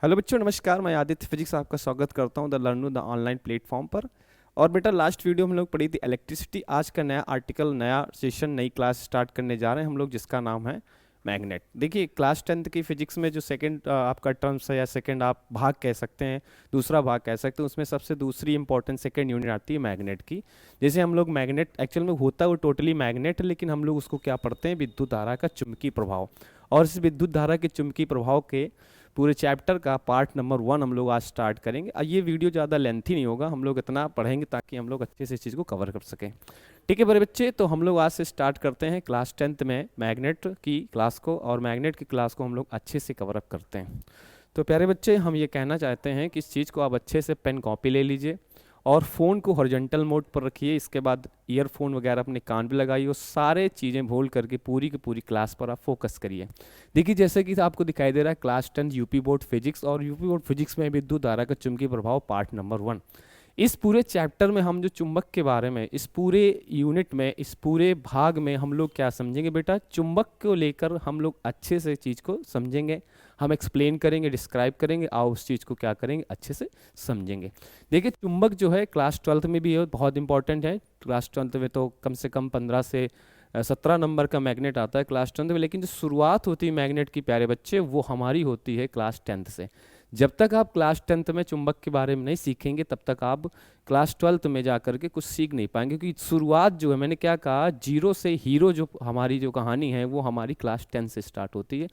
Hello बच्चों, नमस्कार। मैं आदित्य फिजिक्स आपका स्वागत करता हूं the learn the online platform पर। और बेटा, लास्ट वीडियो में हम लोग पढ़ी थी इलेक्ट्रिसिटी। आज का नया आर्टिकल, नया सेशन, नई क्लास स्टार्ट करने जा रहे हैं हम लोग, जिसका नाम है मैग्नेट। देखिए, क्लास 10th की फिजिक्स में जो सेकंड आपका टर्म्स है, या सेकंड आप भाग कह सकते हैं, दूसरा भाग कह सकते हैं, उसमें सबसे दूसरी इंपॉर्टेंट सेकंड यूनिट आती है मैग्नेट की। जैसे हम लोग मैग्नेट एक्चुअल में होता है वो टोटली मैग्नेट है, लेकिन हम लोग उसको क्या पढ़ते हैं, विद्युत धारा का चुंबकीय प्रभाव। और इस विद्युत धारा के चुंबकीय प्रभाव के पूरे चैप्टर का पार्ट नंबर 1 हम लोग आज स्टार्ट करेंगे। ये वीडियो ज़्यादा लेंथी नहीं होगा, हम लोग इतना पढ़ेंगे ताकि हम लोग अच्छे से इस चीज़ को कवर कर सकें। ठीक है बड़े बच्चे, तो हम लोग आज से स्टार्ट करते हैं क्लास 10th में मैग्नेट की क्लास को, और मैग्नेट की क्लास को हम लोग अच्छे से कवर अप करते हैं। तो प्यारे बच्चे, हम ये कहना चाहते हैं कि इस चीज़ को आप अच्छे से पेन कॉपी ले लीजिए और फ़ोन को हॉरिजॉन्टल मोड पर रखिए। इसके बाद ईयरफोन वगैरह अपने कान पे लगाइए और सारे चीज़ें भूल करके पूरी की पूरी क्लास पर आप फोकस करिए। देखिए, जैसे कि आपको दिखाई दे रहा है क्लास 10 यूपी बोर्ड फिजिक्स, और यूपी बोर्ड फिजिक्स में विद्युत धारा का चुंबकीय प्रभाव पार्ट नंबर 1। इस पूरे चैप्टर में हम जो चुंबक के बारे में, इस पूरे यूनिट में, इस पूरे भाग में हम लोग क्या समझेंगे बेटा, चुंबक को लेकर हम लोग अच्छे से चीज़ को समझेंगे। हम एक्सप्लेन करेंगे, डिस्क्राइब करेंगे, और उस चीज़ को क्या करेंगे, अच्छे से समझेंगे। देखिए, चुंबक जो है क्लास 12th में भी है, बहुत इंपॉर्टेंट है। क्लास 12th में तो कम से कम 15 से 17 नंबर का मैग्नेट आता है क्लास 10th में, लेकिन जो शुरुआत होती है मैग्नेट की प्यारे बच्चे, वो हमारी होती है क्लास 10th से। जब तक आप क्लास 10th में चुंबक के बारे में नहीं सीखेंगे, तब तक आप क्लास 12th में जा करके कुछ सीख नहीं पाएंगे, क्योंकि शुरुआत जो है, मैंने क्या कहा, जीरो से हीरो, जो हमारी जो कहानी है वो हमारी क्लास 10 से स्टार्ट होती है।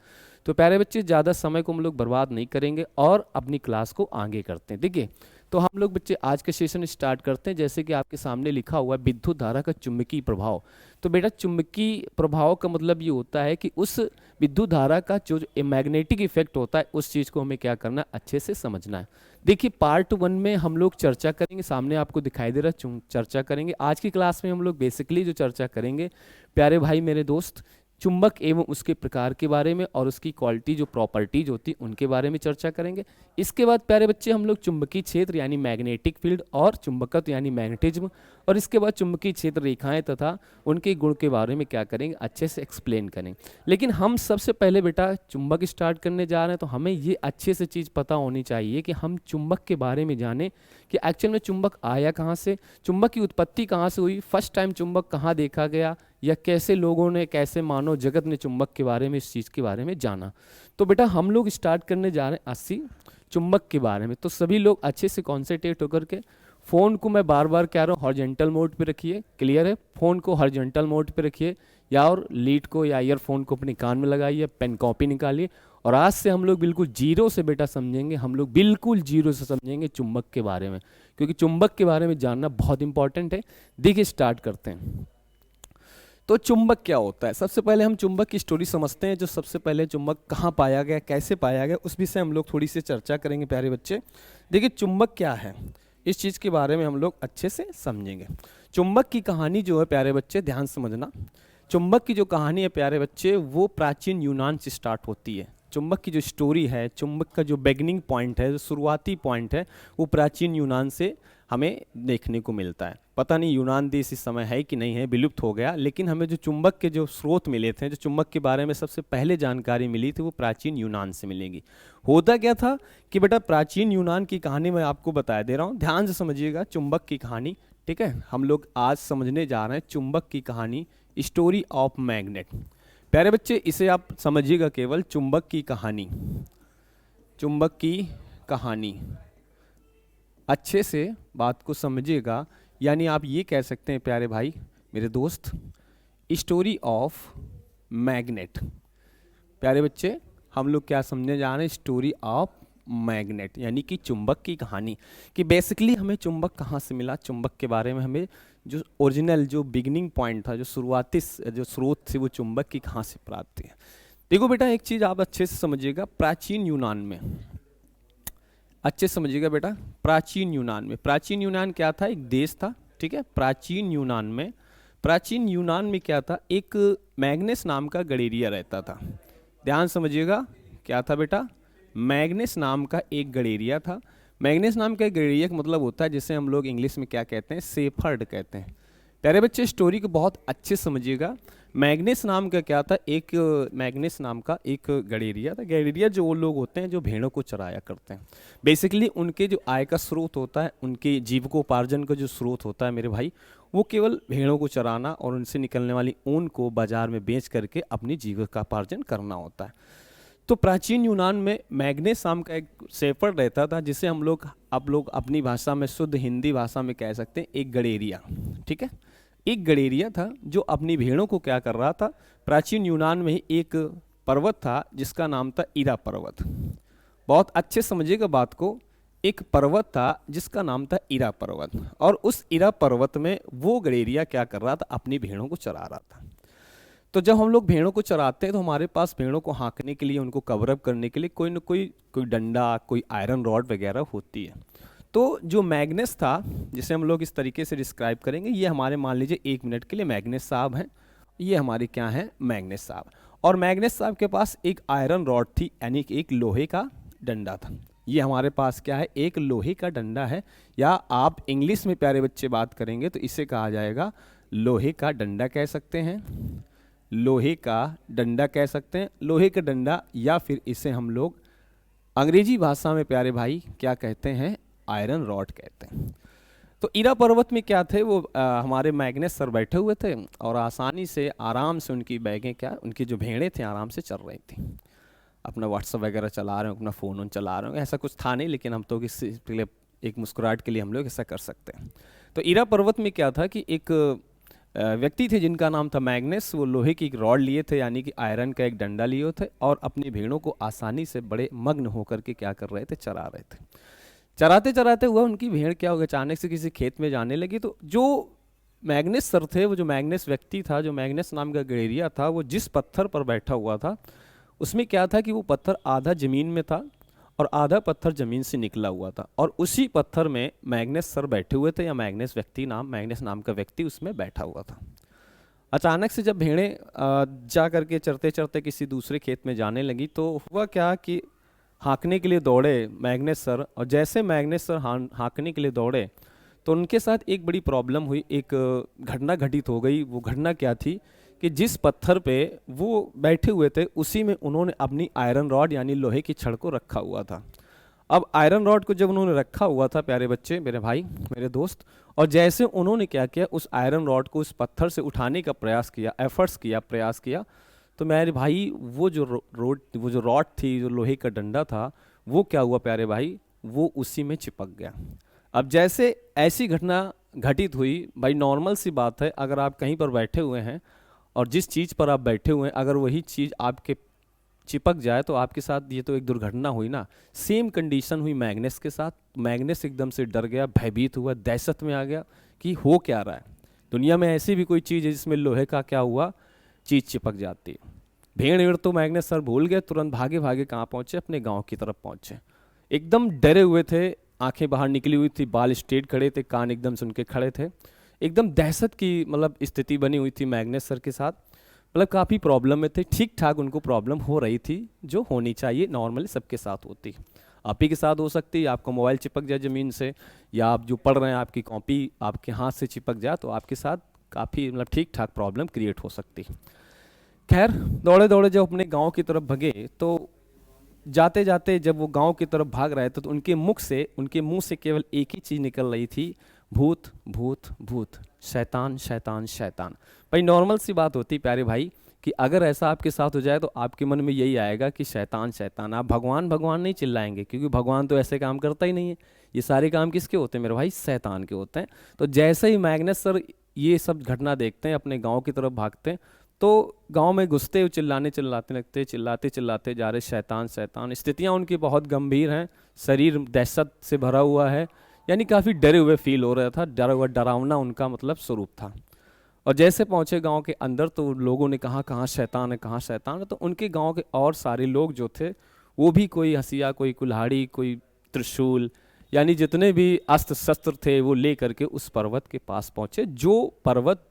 तो प्यारे बच्चे, ज़्यादा समय को हम लोग बर्बाद नहीं करेंगे और अपनी क्लास को आगे करते हैं। देखिए, तो हम लोग बच्चे आज के सेशन स्टार्ट करते हैं। जैसे कि आपके सामने लिखा हुआ है विद्युत धारा का चुंबकीय प्रभाव। तो बेटा, चुंबकीय प्रभाव का मतलब ये होता है कि उस विद्युत धारा का जो मैग्नेटिक इफेक्ट होता है, उस चीज़ को हमें क्या करना है, अच्छे से समझना है। देखिए, पार्ट 1 में हम लोग चर्चा करेंगे, सामने आपको दिखाई दे रहा है, चर्चा करेंगे। आज की क्लास में हम लोग बेसिकली जो चर्चा करेंगे, प्यारे भाई मेरे दोस्त, चुंबक एवं उसके प्रकार के बारे में और उसकी क्वालिटी, जो प्रॉपर्टीज होती है, उनके बारे में चर्चा करेंगे। इसके बाद प्यारे बच्चे हम लोग चुंबकीय क्षेत्र यानी मैग्नेटिक फील्ड और चुंबकत्व यानी मैग्नेटिज्म, और इसके बाद चुंबकीय क्षेत्र रेखाएं तथा उनके गुण के बारे में क्या करेंगे, अच्छे से एक्सप्लेन करेंगे। लेकिन हम सबसे पहले बेटा चुंबक स्टार्ट करने जा रहे हैं, तो हमें ये अच्छे से चीज़ पता होनी चाहिए कि हम चुंबक के बारे में जानें कि एक्चुअल में चुंबक आया कहाँ से, चुंबक की उत्पत्ति कहाँ से हुई, फर्स्ट टाइम चुंबक कहाँ देखा गया, या कैसे लोगों ने, कैसे मानव जगत ने चुंबक के बारे में, इस चीज़ के बारे में जाना। तो बेटा हम लोग स्टार्ट करने जा रहे हैं 80 चुंबक के बारे में। तो सभी लोग अच्छे से कॉन्सेंट्रेट होकर के, फ़ोन को मैं बार बार कह रहा हूँ हॉरिजॉन्टल मोड पे रखिए, क्लियर है, फ़ोन को हॉरिजॉन्टल मोड पे रखिए, या और लीड को या ईयरफोन को अपने कान में लगाइए, पेन कॉपी निकालिए। और आज से हम लोग बिल्कुल जीरो से बेटा समझेंगे, हम लोग बिल्कुल जीरो से समझेंगे चुंबक के बारे में, क्योंकि चुंबक के बारे में जानना बहुत इंपॉर्टेंट है। देखिए, स्टार्ट करते हैं। तो चुंबक क्या होता है, सबसे पहले हम चुंबक की स्टोरी समझते हैं। जो सबसे पहले चुंबक कहाँ पाया गया, कैसे पाया गया, उस विषय हम लोग थोड़ी सी चर्चा करेंगे प्यारे बच्चे। देखिए, चुंबक क्या है, इस चीज़ के बारे में हम लोग अच्छे से समझेंगे। चुंबक की कहानी जो है प्यारे बच्चे, ध्यान समझना, चुंबक की जो कहानी है प्यारे बच्चे, वो प्राचीन यूनान से स्टार्ट होती है। चुंबक की जो स्टोरी है, चुंबक का जो बिगिनिंग पॉइंट है, जो शुरुआती पॉइंट है, वो प्राचीन यूनान से हमें देखने को मिलता है। पता नहीं यूनान देश इस समय है कि नहीं है, विलुप्त हो गया, लेकिन हमें जो चुंबक के जो स्रोत मिले थे, जो चुंबक के बारे में सबसे पहले जानकारी मिली थी, वो प्राचीन यूनान से मिलेगी। होता क्या था कि बेटा, प्राचीन यूनान की कहानी मैं आपको बता दे रहा हूँ, ध्यान से समझिएगा चुंबक की कहानी। ठीक है, हम लोग आज समझने जा रहे हैं चुंबक की कहानी, स्टोरी ऑफ मैग्नेट। प्यारे बच्चे, इसे आप समझिएगा केवल चुंबक की कहानी, चुंबक की कहानी, अच्छे से बात को समझिएगा। यानी आप ये कह सकते हैं प्यारे भाई मेरे दोस्त, स्टोरी ऑफ मैग्नेट। प्यारे बच्चे, हम लोग क्या समझने जा रहे हैं, स्टोरी ऑफ मैग्नेट, यानी कि चुंबक की कहानी, कि बेसिकली हमें चुंबक कहाँ से मिला, चुंबक के बारे में हमें जो ओरिजिनल, जो बिगिनिंग पॉइंट था, जो शुरुआती जो स्रोत थे, वो चुंबक की कहाँ से प्राप्त थी। देखो बेटा, एक चीज़ आप अच्छे से समझिएगा, प्राचीन यूनान में, अच्छे समझिएगा बेटा, प्राचीन यूनान में, प्राचीन यूनान क्या था, एक देश था। ठीक है, प्राचीन यूनान में, प्राचीन यूनान में क्या था, एक मैग्नेस नाम का गडेरिया रहता था। ध्यान समझिएगा, क्या था बेटा, मैग्नेस नाम का एक गडेरिया था। मैग्नेस नाम का एक गडेरिया का मतलब होता है, जिसे हम लोग इंग्लिश में क्या कहते हैं, सेफर्ड कहते हैं। प्यारे बच्चे, स्टोरी को बहुत अच्छे समझिएगा। मैग्नेस नाम का क्या था, एक मैग्नेस नाम का एक गडेरिया था। गडेरिया जो वो लोग होते हैं जो भेड़ों को चराया करते हैं। बेसिकली उनके जो आय का स्रोत होता है, उनके जीविकोपार्जन का जो स्रोत होता है मेरे भाई, वो केवल भेड़ों को चराना और उनसे निकलने वाली ऊन को बाजार में बेच करके अपनी जीविकोपार्जन करना होता है। तो प्राचीन यूनान में मैग्नेस नाम का एक शेफर्ड रहता था, जिसे हम लोग आप लोग अपनी भाषा में, शुद्ध हिंदी भाषा में कह सकते हैं एक गडेरिया। ठीक है, एक गडेरिया था जो अपनी भेड़ों को क्या कर रहा था। प्राचीन यूनान में ही एक पर्वत था जिसका नाम था इरा पर्वत। बहुत अच्छे समझिएगा बात को, एक पर्वत था जिसका नाम था इरा पर्वत, और उस इरा पर्वत में वो गडेरिया क्या कर रहा था, अपनी भेड़ों को चरा रहा था। तो जब हम लोग भेड़ों को चराते हैं तो हमारे पास भेड़ों को हाँकने के लिए, उनको कवरअप करने के लिए कोई न कोई डंडा, कोई आयरन रॉड वगैरह होती है। तो जो मैग्नेस था, जिसे हम लोग इस तरीके से डिस्क्राइब करेंगे, ये हमारे मान लीजिए 1 मिनट के लिए मैग्नेस साहब हैं। ये हमारे क्या हैं, मैग्नेस साहब। और मैग्नेस साहब के पास एक आयरन रॉड थी, यानी कि एक लोहे का डंडा था। ये हमारे पास क्या है, एक लोहे का डंडा है, या आप इंग्लिश में प्यारे बच्चे बात करेंगे तो इसे कहा जाएगा लोहे का डंडा कह सकते हैं, लोहे का डंडा कह सकते हैं, लोहे का डंडा, या फिर इसे हम लोग अंग्रेजी भाषा में प्यारे भाई क्या कहते हैं, आयरन रॉड कहते हैं। तो इरा पर्वत में क्या थे, वो हमारे मैग्नेस सर बैठे हुए थे और आसानी से, आराम से उनकी बैगें, क्या उनकी जो भेड़ें थे आराम से चल रही थी, अपना व्हाट्सअप वगैरह चला रहे हो, अपना फ़ोन उन चला रहे हो। ऐसा कुछ था नहीं, लेकिन हम तो किसी के लिए, एक मुस्कुराहट के लिए हम लोग ऐसा कर सकते हैं। तो इरा पर्वत में क्या था कि एक व्यक्ति थे जिनका नाम था मैग्नेस। वो लोहे की एक रॉड लिए थे, यानी कि आयरन का एक डंडा लिए थे, और अपनी भेड़ों को आसानी से बड़े मग्न होकर के क्या कर रहे थे, चरा रहे थे। चराते चराते हुआ उनकी भेड़ क्या हो गया, अचानक से किसी खेत में जाने लगी। तो जो मैग्नेस सर थे, वो जो मैग्नेस व्यक्ति था, जो मैग्नेस नाम का गडेरिया था, वो जिस पत्थर पर बैठा हुआ था उसमें क्या था कि वो पत्थर आधा ज़मीन में था और आधा पत्थर ज़मीन से निकला हुआ था, और उसी पत्थर में मैग्नेस सर बैठे हुए थे, या मैग्नेस नाम का व्यक्ति उसमें बैठा हुआ था। अचानक से जब भेड़ें जा करके चरते चरते किसी दूसरे खेत में जाने लगी, तो हुआ क्या कि हाँकने के लिए दौड़े मैग्नेस सर, और जैसे मैग्नेस सर हाँकने के लिए दौड़े तो उनके साथ एक बड़ी प्रॉब्लम हुई, एक घटना घटित हो गई। वो घटना क्या थी कि जिस पत्थर पे वो बैठे हुए थे उसी में उन्होंने अपनी आयरन रॉड, यानी लोहे की छड़ को रखा हुआ था। अब आयरन रॉड को जब उन्होंने रखा हुआ था प्यारे बच्चे, मेरे भाई, मेरे दोस्त, और जैसे उन्होंने क्या किया, उस आयरन रॉड को उस पत्थर से उठाने का प्रयास किया, एफर्ट्स किया, प्रयास किया, तो मेरे भाई वो जो रॉड थी, जो लोहे का डंडा था, वो क्या हुआ प्यारे भाई, वो उसी में चिपक गया। अब जैसे ऐसी घटना घटित हुई, भाई नॉर्मल सी बात है, अगर आप कहीं पर बैठे हुए हैं और जिस चीज़ पर आप बैठे हुए हैं अगर वही चीज़ आपके चिपक जाए तो आपके साथ ये तो एक दुर्घटना हुई ना। सेम कंडीशन हुई मैग्नेस के साथ। मैग्नेस एकदम से डर गया, भयभीत हुआ, दहशत में आ गया कि हो क्या रहा है, दुनिया में ऐसी भी कोई चीज़ है जिसमें लोहे का क्या हुआ, चीज़ चिपक जाती है। भेड़ वेड़ तो मैग्नेस सर भूल गए, तुरंत भागे भागे कहाँ पहुँचे, अपने गाँव की तरफ पहुँचे। एकदम डरे हुए थे, आंखें बाहर निकली हुई थी, बाल स्ट्रेट खड़े थे, कान एकदम से उनके खड़े थे। एकदम दहशत की मतलब स्थिति बनी हुई थी मैग्नेस सर के साथ। मतलब काफ़ी प्रॉब्लम में थे, ठीक ठाक उनको प्रॉब्लम हो रही थी जो होनी चाहिए, नॉर्मली सबके साथ होती। आप ही के साथ हो सकती है, आपका मोबाइल चिपक जाए ज़मीन से, या आप जो पढ़ रहे हैं आपकी कॉपी आपके हाथ से चिपक जाए, तो आपके साथ काफ़ी मतलब ठीक ठाक प्रॉब्लम क्रिएट हो सकती। खैर दौड़े दौड़े जब अपने गांव की तरफ भगे, तो जाते जाते जब वो गांव की तरफ भाग रहे थे तो उनके मुंह से केवल एक ही चीज़ निकल रही थी, भूत भूत भूत, शैतान शैतान शैतान। भाई नॉर्मल सी बात होती प्यारे भाई कि अगर ऐसा आपके साथ हो जाए तो आपके मन में यही आएगा कि शैतान शैतान। आप भगवान भगवान नहीं चिल्लाएंगे, क्योंकि भगवान तो ऐसे काम करता ही नहीं है। ये सारे काम किसके होते हैं मेरे भाई, शैतान के होते हैं। तो जैसे ही मैग्नेस सर ये सब घटना देखते हैं, अपने गाँव की तरफ भागते हैं, तो गांव में घुसते हुए चिल्लाते लगते, चिल्लाते चिल्लाते जा रहे, शैतान शैतान। स्थितियां उनकी बहुत गंभीर हैं, शरीर दहशत से भरा हुआ है, यानी काफ़ी डरे हुए फील हो रहा था, डरा हुआ, डरावना उनका मतलब स्वरूप था। और जैसे पहुंचे गांव के अंदर तो लोगों ने कहा कहाँ शैतान है, कहाँ शैतान है। तो उनके गांव के और सारे लोग जो थे वो भी, कोई हसिया, कोई कुल्हाड़ी, कोई त्रिशूल, यानी जितने भी अस्त्र शस्त्र थे वो ले करके उस पर्वत के पास पहुंचे। जो पर्वत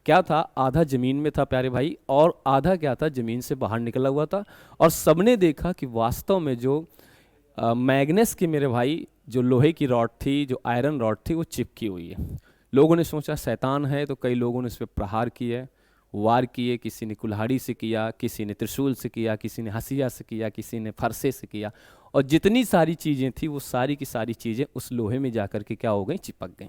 क्या था, आधा ज़मीन में था प्यारे भाई, और आधा क्या था, ज़मीन से बाहर निकला हुआ था। और सबने देखा कि वास्तव में जो मैग्नेस की मेरे भाई जो लोहे की रॉड थी, जो आयरन रॉड थी, वो चिपकी हुई है। लोगों ने सोचा शैतान है, तो कई लोगों ने इस पर प्रहार किए, वार किए, किसी ने कुल्हाड़ी से किया, किसी ने त्रिशूल से किया, किसी ने हसिया से किया, किसी ने फरसे से किया, और जितनी सारी चीज़ें थी वो सारी की सारी चीज़ें उस लोहे में जाकर के क्या हो गई, चिपक गई।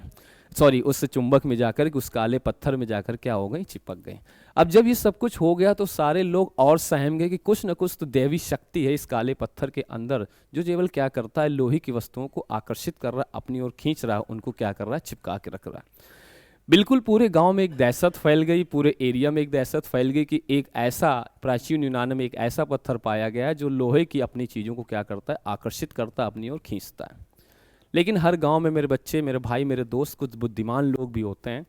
सॉरी, उस चुंबक में जाकर के, उस काले पत्थर में जाकर क्या हो गई, चिपक गई। अब जब ये सब कुछ हो गया तो सारे लोग और सहम गए कि कुछ न कुछ तो दैवी शक्ति है इस काले पत्थर के अंदर, जो केवल क्या करता है, लोहे की वस्तुओं को आकर्षित कर रहा है, अपनी ओर खींच रहा है, उनको क्या कर रहा है, चिपका के रख रहा है। बिल्कुल पूरे गांव में एक दहशत फैल गई, पूरे एरिया में एक दहशत फैल गई कि एक ऐसा प्राचीन यूनान में एक ऐसा पत्थर पाया गया है जो लोहे की अपनी चीज़ों को क्या करता है, आकर्षित करता है, अपनी ओर खींचता है। लेकिन हर गांव में मेरे बच्चे, मेरे भाई, मेरे दोस्त, कुछ बुद्धिमान लोग भी होते हैं।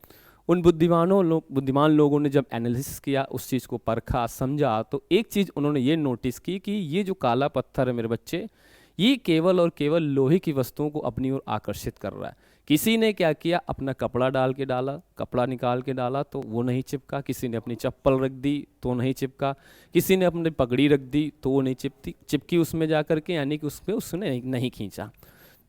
उन बुद्धिमान लोगों ने जब एनालिसिस किया, उस चीज़ को परखा, समझा, तो एक चीज़ उन्होंने ये नोटिस की कि ये जो काला पत्थर है मेरे बच्चे, ये केवल और केवल लोहे की वस्तुओं को अपनी ओर आकर्षित कर रहा है। किसी ने क्या किया, अपना कपड़ा डाल के डाला, कपड़ा निकाल के डाला तो वो नहीं चिपका, किसी ने अपनी चप्पल रख दी तो नहीं चिपका, किसी ने अपनी पगड़ी रख दी तो वो नहीं चिपकी उसमें जा कर के, यानी कि उसमें उसने नहीं खींचा।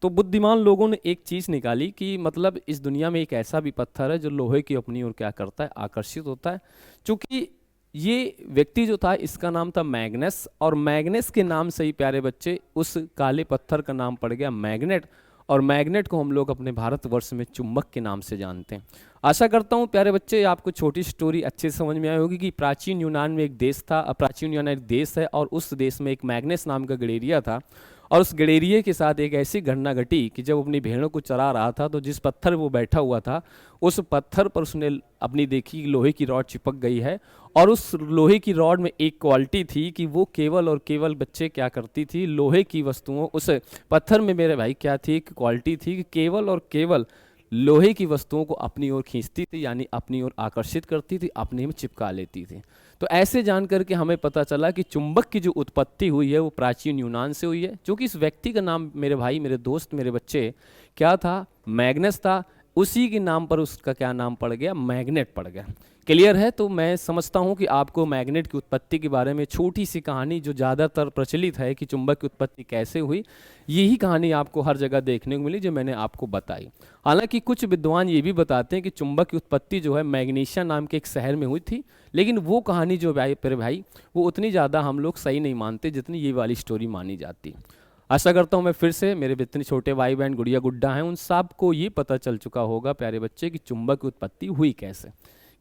तो बुद्धिमान लोगों ने एक चीज़ निकाली कि मतलब इस दुनिया में एक ऐसा भी पत्थर है जो लोहे की अपनी ओर क्या करता है, आकर्षित होता है। चूँकि ये व्यक्ति जो था इसका नाम था मैग्नस, और मैग्नस के नाम से ही प्यारे बच्चे उस काले पत्थर का नाम पड़ गया मैग्नेट, और मैग्नेट को हम लोग अपने भारतवर्ष में चुंबक के नाम से जानते हैं। आशा करता हूँ प्यारे बच्चे आपको छोटी स्टोरी अच्छे से समझ में आई होगी कि प्राचीन यूनान में एक देश था, प्राचीन यूनान एक देश है, और उस देश में एक मैग्नस नाम का गडेरिया था, और उस गडेरिए के साथ एक ऐसी घटना घटी कि जब अपनी भेड़ों को चरा रहा था तो जिस पत्थर वो बैठा हुआ था उस पत्थर पर उसने अपनी देखी लोहे की रॉड चिपक गई है, और उस लोहे की रॉड में एक क्वालिटी थी कि वो केवल और केवल बच्चे क्या करती थी, लोहे की वस्तुओं, उस पत्थर में मेरे भाई क्या थी, एक क्वालिटी थी कि केवल और केवल लोहे की वस्तुओं को अपनी ओर खींचती थी, यानी अपनी ओर आकर्षित करती थी, अपने में चिपका लेती थी। तो ऐसे जान करके हमें पता चला कि चुंबक की जो उत्पत्ति हुई है वो प्राचीन यूनान से हुई है। जो कि इस व्यक्ति का नाम मेरे भाई, मेरे दोस्त, मेरे बच्चे क्या था, मैग्नस था, उसी के नाम पर उसका क्या नाम पड़ गया, मैग्नेट पड़ गया। क्लियर है? तो मैं समझता हूँ कि आपको मैग्नेट की उत्पत्ति के बारे में छोटी सी कहानी जो ज़्यादातर प्रचलित है कि चुंबक की उत्पत्ति कैसे हुई, यही कहानी आपको हर जगह देखने को मिली जो मैंने आपको बताई। हालांकि कुछ विद्वान ये भी बताते हैं कि चुंबक की उत्पत्ति जो है मैग्नीशिया नाम के एक शहर में हुई थी, लेकिन वो कहानी जो मेरे भाई वो उतनी ज़्यादा हम लोग सही नहीं मानते जितनी ये वाली स्टोरी मानी जाती। आशा करता हूँ मैं फिर से, मेरे जितने छोटे भाई बहन गुड़िया गुड्डा हैं उन सब को ये पता चल चुका होगा प्यारे बच्चे कि चुंबक की उत्पत्ति हुई कैसे।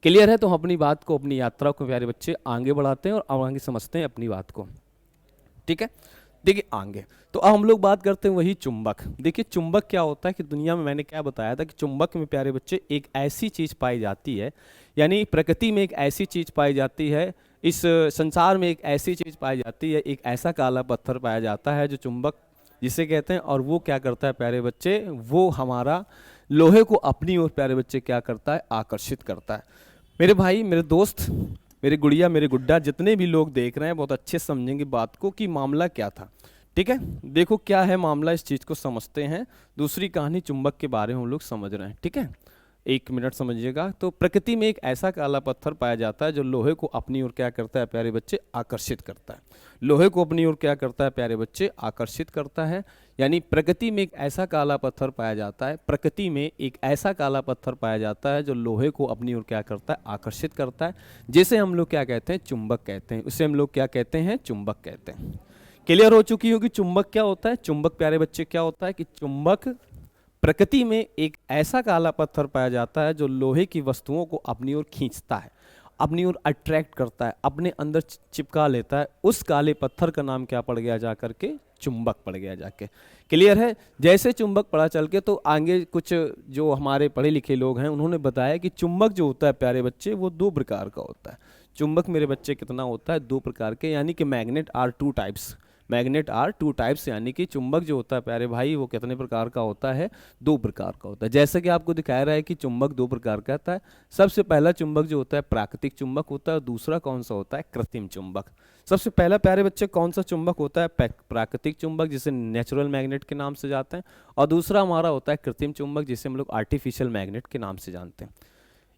क्लियर है? तो हम अपनी बात को, अपनी यात्रा को प्यारे बच्चे आगे बढ़ाते हैं और आगे समझते हैं अपनी बात को। ठीक है, देखिए आगे तो अब हम लोग बात करते हैं वही चुंबक। देखिए चुंबक क्या होता है कि दुनिया में मैंने क्या बताया था कि चुंबक में प्यारे बच्चे एक ऐसी चीज़ पाई जाती है, यानी प्रकृति में एक ऐसी चीज़ पाई जाती है, इस संसार में एक ऐसी चीज़ पाई जाती है, एक ऐसा काला पत्थर पाया जाता है जो चुंबक जिसे कहते हैं, और वो क्या करता है प्यारे बच्चे, वो हमारा लोहे को अपनी ओर प्यारे बच्चे क्या करता है, आकर्षित करता है। मेरे भाई, मेरे दोस्त, मेरी गुड़िया, मेरे गुड्डा, जितने भी लोग देख रहे हैं बहुत अच्छे समझेंगे बात को कि मामला क्या था। ठीक है, देखो क्या है मामला, इस चीज़ को समझते हैं। दूसरी कहानी चुंबक के बारे में हम लोग समझ रहे हैं। ठीक है, एक मिनट समझिएगा। तो प्रकृति में एक ऐसा काला पत्थर पाया जाता है जो लोहे को अपनी ओर क्या करता है प्यारे बच्चे, आकर्षित करता है। लोहे को अपनी ओर क्या करता है प्यारे बच्चे, आकर्षित करता है। यानी प्रकृति में एक ऐसा काला पत्थर पाया जाता है, प्रकृति में एक ऐसा काला पत्थर पाया जाता है जो लोहे को अपनी ओर क्या करता है, आकर्षित करता है, जिसे हम लोग क्या कहते हैं, चुंबक कहते हैं। उसे हम लोग क्या कहते हैं, चुंबक कहते हैं। क्लियर हो चुकी होगी चुंबक क्या होता है। चुंबक प्यारे बच्चे क्या होता है कि चुंबक प्रकृति में एक ऐसा काला पत्थर पाया जाता है जो लोहे की वस्तुओं को अपनी ओर खींचता है, अपनी ओर अट्रैक्ट करता है, अपने अंदर चिपका लेता है। उस काले पत्थर का नाम क्या पड़ गया जा करके, चुंबक पड़ गया जाके। क्लियर है? जैसे चुंबक पड़ा चल के, तो आगे कुछ जो हमारे पढ़े लिखे लोग हैं उन्होंने बताया कि चुंबक जो होता है प्यारे बच्चे वो दो प्रकार का होता है। चुंबक मेरे बच्चे कितना होता है, दो प्रकार के, यानी कि magnet are two types. Magnet are two types, यानी कि चुंबक जो होता है प्यारे भाई वो कितने प्रकार का होता है, दो प्रकार का होता है। जैसे कि आपको दिखाया रहा है कि चुंबक दो प्रकार का होता है। सबसे पहला चुंबक जो होता है प्राकृतिक चुंबक होता है, और दूसरा कौन सा होता है, कृत्रिम चुंबक। सबसे पहला प्यारे बच्चे कौन सा चुंबक होता है, प्राकृतिक चुंबक जिसे नेचुरल मैग्नेट के नाम से जानते हैं, और दूसरा हमारा होता है कृत्रिम चुंबक जिसे हम लोग आर्टिफिशियल मैग्नेट के नाम से जानते हैं।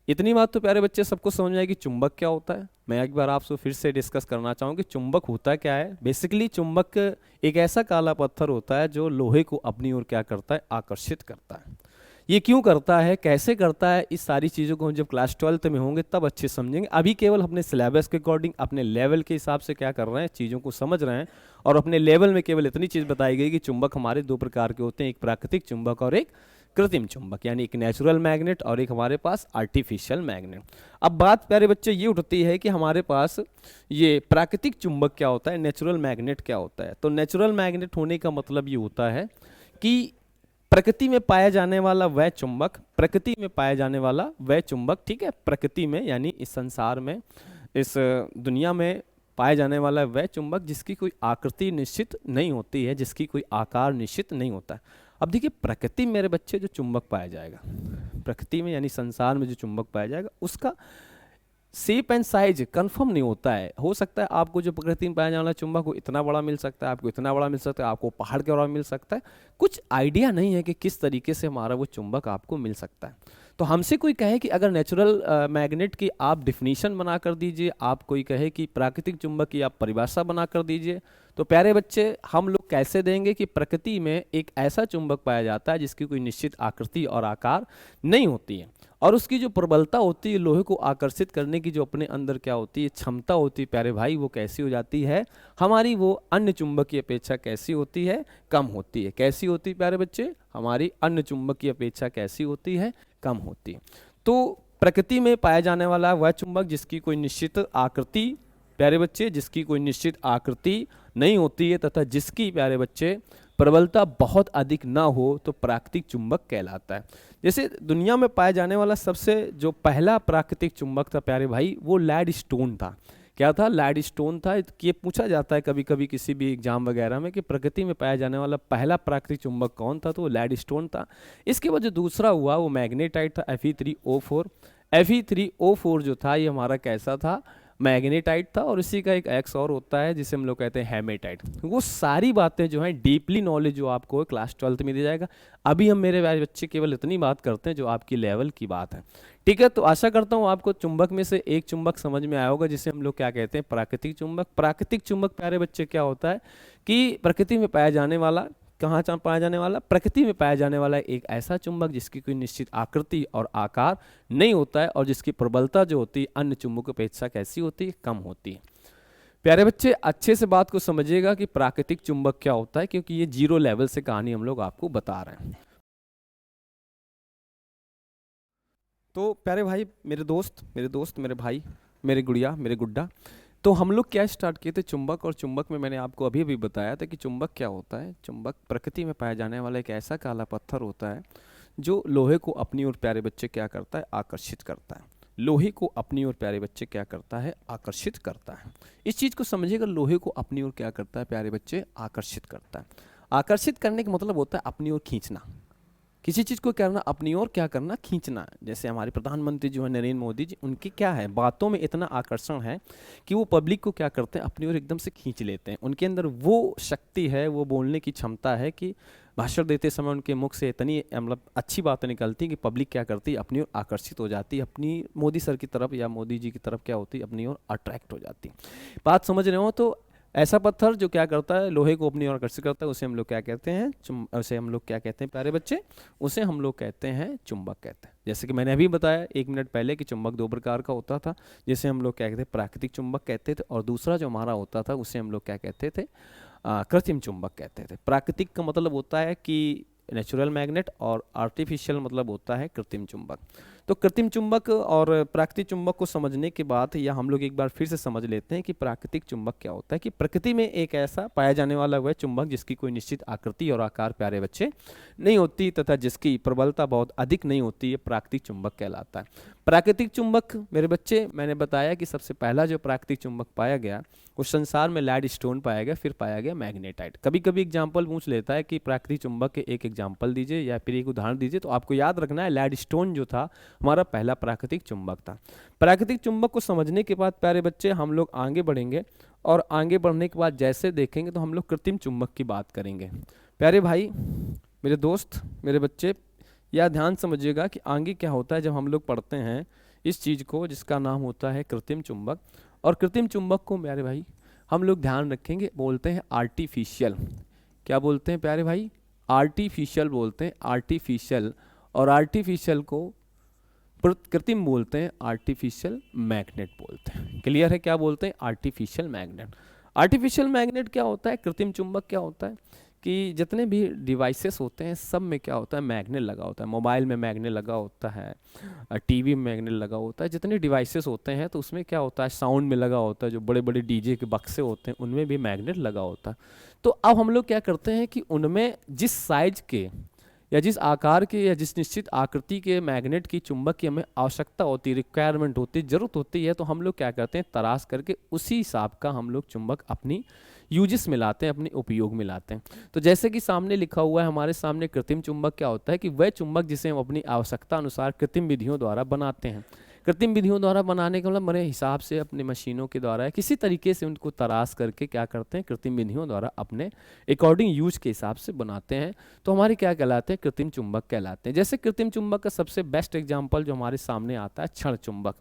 इतनी बात तो प्यारे बच्चे सबको समझ में आएगी चुंबक क्या होता है। मैं एक बार आपसे फिर से डिस्कस करना चाहूँगी चुंबक होता क्या है। बेसिकली चुंबक एक ऐसा काला पत्थर होता है जो लोहे को अपनी ओर क्या करता है, आकर्षित करता है। ये क्यों करता है, कैसे करता है, इस सारी चीज़ों को हम जब क्लास 12th में होंगे तब अच्छे समझेंगे। अभी केवल अपने सिलेबस के अकॉर्डिंग अपने लेवल के हिसाब से क्या कर रहे हैं, चीज़ों को समझ रहे हैं। और अपने लेवल में केवल इतनी चीज़ बताई गई कि चुंबक हमारे दो प्रकार के होते हैं, एक प्राकृतिक चुंबक और एक कृत्रिम चुंबक, यानी एक नेचुरल मैग्नेट और एक हमारे पास आर्टिफिशियल मैग्नेट। अब बात प्यारे बच्चे ये उठती है कि हमारे पास ये प्राकृतिक चुंबक क्या होता है, नेचुरल मैग्नेट क्या होता है। तो नेचुरल मैग्नेट होने का मतलब ये होता है कि प्रकृति में पाया जाने वाला वह चुंबक, प्रकृति में पाया जाने वाला वह चुंबक, ठीक है, प्रकृति में यानी इस संसार में, इस दुनिया में पाया जाने वाला वह चुंबक जिसकी कोई आकृति निश्चित नहीं होती है, जिसकी कोई आकार निश्चित नहीं होता है। अब देखिए प्रकृति में मेरे बच्चे जो चुंबक पाया जाएगा, प्रकृति में यानी संसार में जो चुंबक पाया जाएगा उसका शेप एंड साइज कंफर्म नहीं होता है। हो सकता है आपको जो प्रकृति में पाया जाने वाला चुंबक को इतना बड़ा मिल सकता है, आपको इतना बड़ा मिल सकता है, आपको पहाड़ के बड़ा मिल सकता है, कुछ आइडिया नहीं है कि किस तरीके से हमारा वो चुंबक आपको मिल सकता है। तो हमसे कोई कहे कि अगर नेचुरल मैग्नेट की आप डिफिनीशन बना कर दीजिए, आप कोई कहे कि प्राकृतिक चुंबक की आप परिभाषा बना कर दीजिए, तो प्यारे बच्चे हम लोग कैसे देंगे कि प्रकृति में एक ऐसा चुंबक पाया जाता है जिसकी कोई निश्चित आकृति और आकार नहीं होती है, और उसकी जो प्रबलता होती है, लोहे को आकर्षित करने की जो अपने अंदर क्या होती है क्षमता होती है प्यारे भाई, वो कैसी हो जाती है हमारी, वो अन्य चुंबक की अपेक्षा कैसी होती है, कम होती है। कैसी होती है प्यारे बच्चे, हमारी अन्य चुंबक की अपेक्षा कैसी होती है, कम होती है। तो प्रकृति में पाया जाने वाला वह चुंबक जिसकी कोई निश्चित आकृति, प्यारे बच्चे, जिसकी कोई निश्चित आकृति नहीं होती है तथा जिसकी प्यारे बच्चे प्रबलता बहुत अधिक ना हो, तो प्राकृतिक चुंबक कहलाता है। जैसे दुनिया में पाया जाने वाला सबसे जो पहला प्राकृतिक चुंबक था प्यारे भाई, वो लैड स्टोन था। क्या था, लैड स्टोन था। ये पूछा जाता है कभी कभी किसी भी एग्जाम वगैरह में कि प्रकृति में पाया जाने वाला पहला प्राकृतिक चुंबक कौन था, तो वो लैड स्टोन था। इसके बाद जो दूसरा हुआ वो मैग्नेटाइट था, Fe3O4। Fe3O4 जो था ये हमारा कैसा था, मैग्नेटाइट था। और इसी का एक एक्स और होता है जिसे हम लोग कहते हैं हेमेटाइट। वो सारी बातें जो हैं डीपली नॉलेज जो आपको क्लास 12th में दी जाएगा। अभी हम मेरे बच्चे केवल इतनी बात करते हैं जो आपकी लेवल की बात है, ठीक है। तो आशा करता हूँ आपको चुंबक में से एक चुंबक समझ में आया होगा जिसे हम लोग क्या कहते हैं, प्राकृतिक चुंबक। प्राकृतिक चुंबक प्यारे बच्चे क्या होता है कि प्रकृति में पाया जाने वाला, कहाँ पाया जाने वाला, प्रकृति में पाया जाने वाला एक ऐसा चुंबक जिसकी कोई निश्चित आकृति और आकार नहीं होता है, और जिसकी प्रबलता जो होती है अन्य चुंबकों की अपेक्षा कैसी होती है, कम होती है। प्यारे बच्चे अच्छे से बात को समझिएगा कि प्राकृतिक चुंबक क्या होता है, क्योंकि ये 0 लेवल से कहानी हम लोग आपको बता रहे हैं। तो प्यारे भाई, मेरे दोस्त, मेरे भाई, मेरे गुड़िया, मेरे गुड्डा, तो हम लोग क्या स्टार्ट किए थे, चुंबक। और चुंबक में मैंने आपको अभी अभी बताया था कि चुंबक क्या होता है। चुंबक प्रकृति में पाया जाने वाला एक ऐसा काला पत्थर होता है जो लोहे को अपनी ओर प्यारे बच्चे क्या करता है, आकर्षित करता है। लोहे को अपनी ओर प्यारे बच्चे क्या करता है, आकर्षित करता है। इस चीज़ को समझिएगा, लोहे को अपनी ओर क्या करता है प्यारे बच्चे, आकर्षित करता है। आकर्षित करने का मतलब होता है अपनी ओर खींचना, किसी चीज़ को करना अपनी ओर क्या करना, खींचना। जैसे हमारे प्रधानमंत्री जो है नरेंद्र मोदी जी, उनकी क्या है, बातों में इतना आकर्षण है कि वो पब्लिक को क्या करते हैं, अपनी ओर एकदम से खींच लेते हैं। उनके अंदर वो शक्ति है, वो बोलने की क्षमता है कि भाषण देते समय उनके मुख से इतनी मतलब अच्छी बातें निकलती हैं कि पब्लिक क्या करती है, अपनी ओर आकर्षित हो जाती है, अपनी मोदी सर की तरफ या मोदी जी की तरफ क्या होती है, अपनी ओर अट्रैक्ट हो जाती है। बात समझ रहे हो। तो ऐसा पत्थर जो क्या करता है, लोहे को अपनी ओर आकर्षित करता है, उसे हम लोग क्या कहते हैं, उसे हम लोग क्या कहते हैं प्यारे बच्चे, उसे हम लोग कहते हैं चुंबक कहते हैं। जैसे कि मैंने अभी बताया 1 मिनट पहले कि चुंबक 2 प्रकार का होता था, जिसे हम लोग क्या कहते हैं, प्राकृतिक चुंबक कहते थे, और दूसरा जो हमारा होता था उसे हम लोग क्या कहते थे, कृत्रिम चुंबक कहते थे। प्राकृतिक का मतलब होता है कि नेचुरल मैग्नेट, और आर्टिफिशियल मतलब होता है कृत्रिम चुंबक। तो कृत्रिम चुंबक और प्राकृतिक चुंबक को समझने के बाद या हम लोग एक बार फिर से समझ लेते हैं कि प्राकृतिक चुंबक क्या होता है। कि प्रकृति में एक ऐसा पाया जाने वाला वह चुंबक जिसकी कोई निश्चित आकृति और आकार प्यारे बच्चे नहीं होती तथा जिसकी प्रबलता बहुत अधिक नहीं होती है, प्राकृतिक चुंबक कहलाता है। प्राकृतिक चुंबक मेरे बच्चे, मैंने बताया कि सबसे पहला जो प्राकृतिक चुंबक पाया गया उस संसार में लैड स्टोन पाया गया, फिर पाया गया मैग्नेटाइट। कभी कभी एग्जाम्पल पूछ लेता है कि प्राकृतिक चुंबक के एक एग्जाम्पल दीजिए या फिर एक उदाहरण दीजिए, तो आपको याद रखना है लैड स्टोन जो था हमारा पहला प्राकृतिक चुंबक था। प्राकृतिक चुंबक को समझने के बाद प्यारे बच्चे हम लोग आगे बढ़ेंगे, और आगे बढ़ने के बाद जैसे देखेंगे तो हम लोग कृत्रिम चुंबक की बात करेंगे। प्यारे भाई, मेरे दोस्त, मेरे बच्चे, यह ध्यान समझिएगा कि आगे क्या होता है जब हम लोग पढ़ते हैं इस चीज़ को जिसका नाम होता है कृत्रिम चुंबक। और कृत्रिम चुंबक को प्यारे भाई हम लोग ध्यान रखेंगे, बोलते हैं आर्टिफिशियल। क्या बोलते हैं प्यारे भाई, आर्टिफिशियल बोलते हैं, आर्टिफिशियल। और आर्टिफिशियल को कृत्रिम बोलते हैं, आर्टिफिशियल मैग्नेट बोलते हैं। क्लियर है? क्या बोलते हैं? Artificial magnet. आर्टिफिशियल मैग्नेट क्या होता है? कृत्रिम चुंबक क्या होता है कि जितने भी डिवाइसेस होते हैं सब में क्या होता है? मैग्नेट लगा होता है। मोबाइल में मैग्नेट लगा होता है, टीवी में मैग्नेट लगा होता है। जितने डिवाइसेस होते हैं तो उसमें क्या होता है? साउंड में लगा होता है। जो बड़े बड़े डीजे के बक्से होते हैं उनमें भी मैग्नेट लगा होता है। तो अब हम लोग क्या करते हैं कि उनमें जिस साइज के या जिस आकार के या जिस निश्चित आकृति के मैग्नेट की चुंबक की हमें आवश्यकता होती है, रिक्वायरमेंट होती है, जरूरत होती है, तो हम लोग क्या करते हैं? तराश करके उसी हिसाब का हम लोग चुंबक अपनी यूजेस में लाते हैं, अपने उपयोग में लाते हैं। तो जैसे कि सामने लिखा हुआ है हमारे सामने, कृत्रिम चुंबक क्या होता है कि वह चुंबक जिसे हम अपनी आवश्यकता अनुसार कृत्रिम विधियों द्वारा बनाते हैं। कृत्रिम विधियों द्वारा बनाने का मतलब मेरे हिसाब से अपने मशीनों के द्वारा किसी तरीके से उनको तराश करके क्या करते हैं? कृत्रिम विधियों द्वारा अपने अकॉर्डिंग यूज के हिसाब से बनाते हैं। तो हमारे क्या कहलाते हैं? कृत्रिम चुंबक कहलाते हैं। जैसे कृत्रिम चुंबक का सबसे बेस्ट एग्जाम्पल जो हमारे सामने आता है, क्षण चुंबक।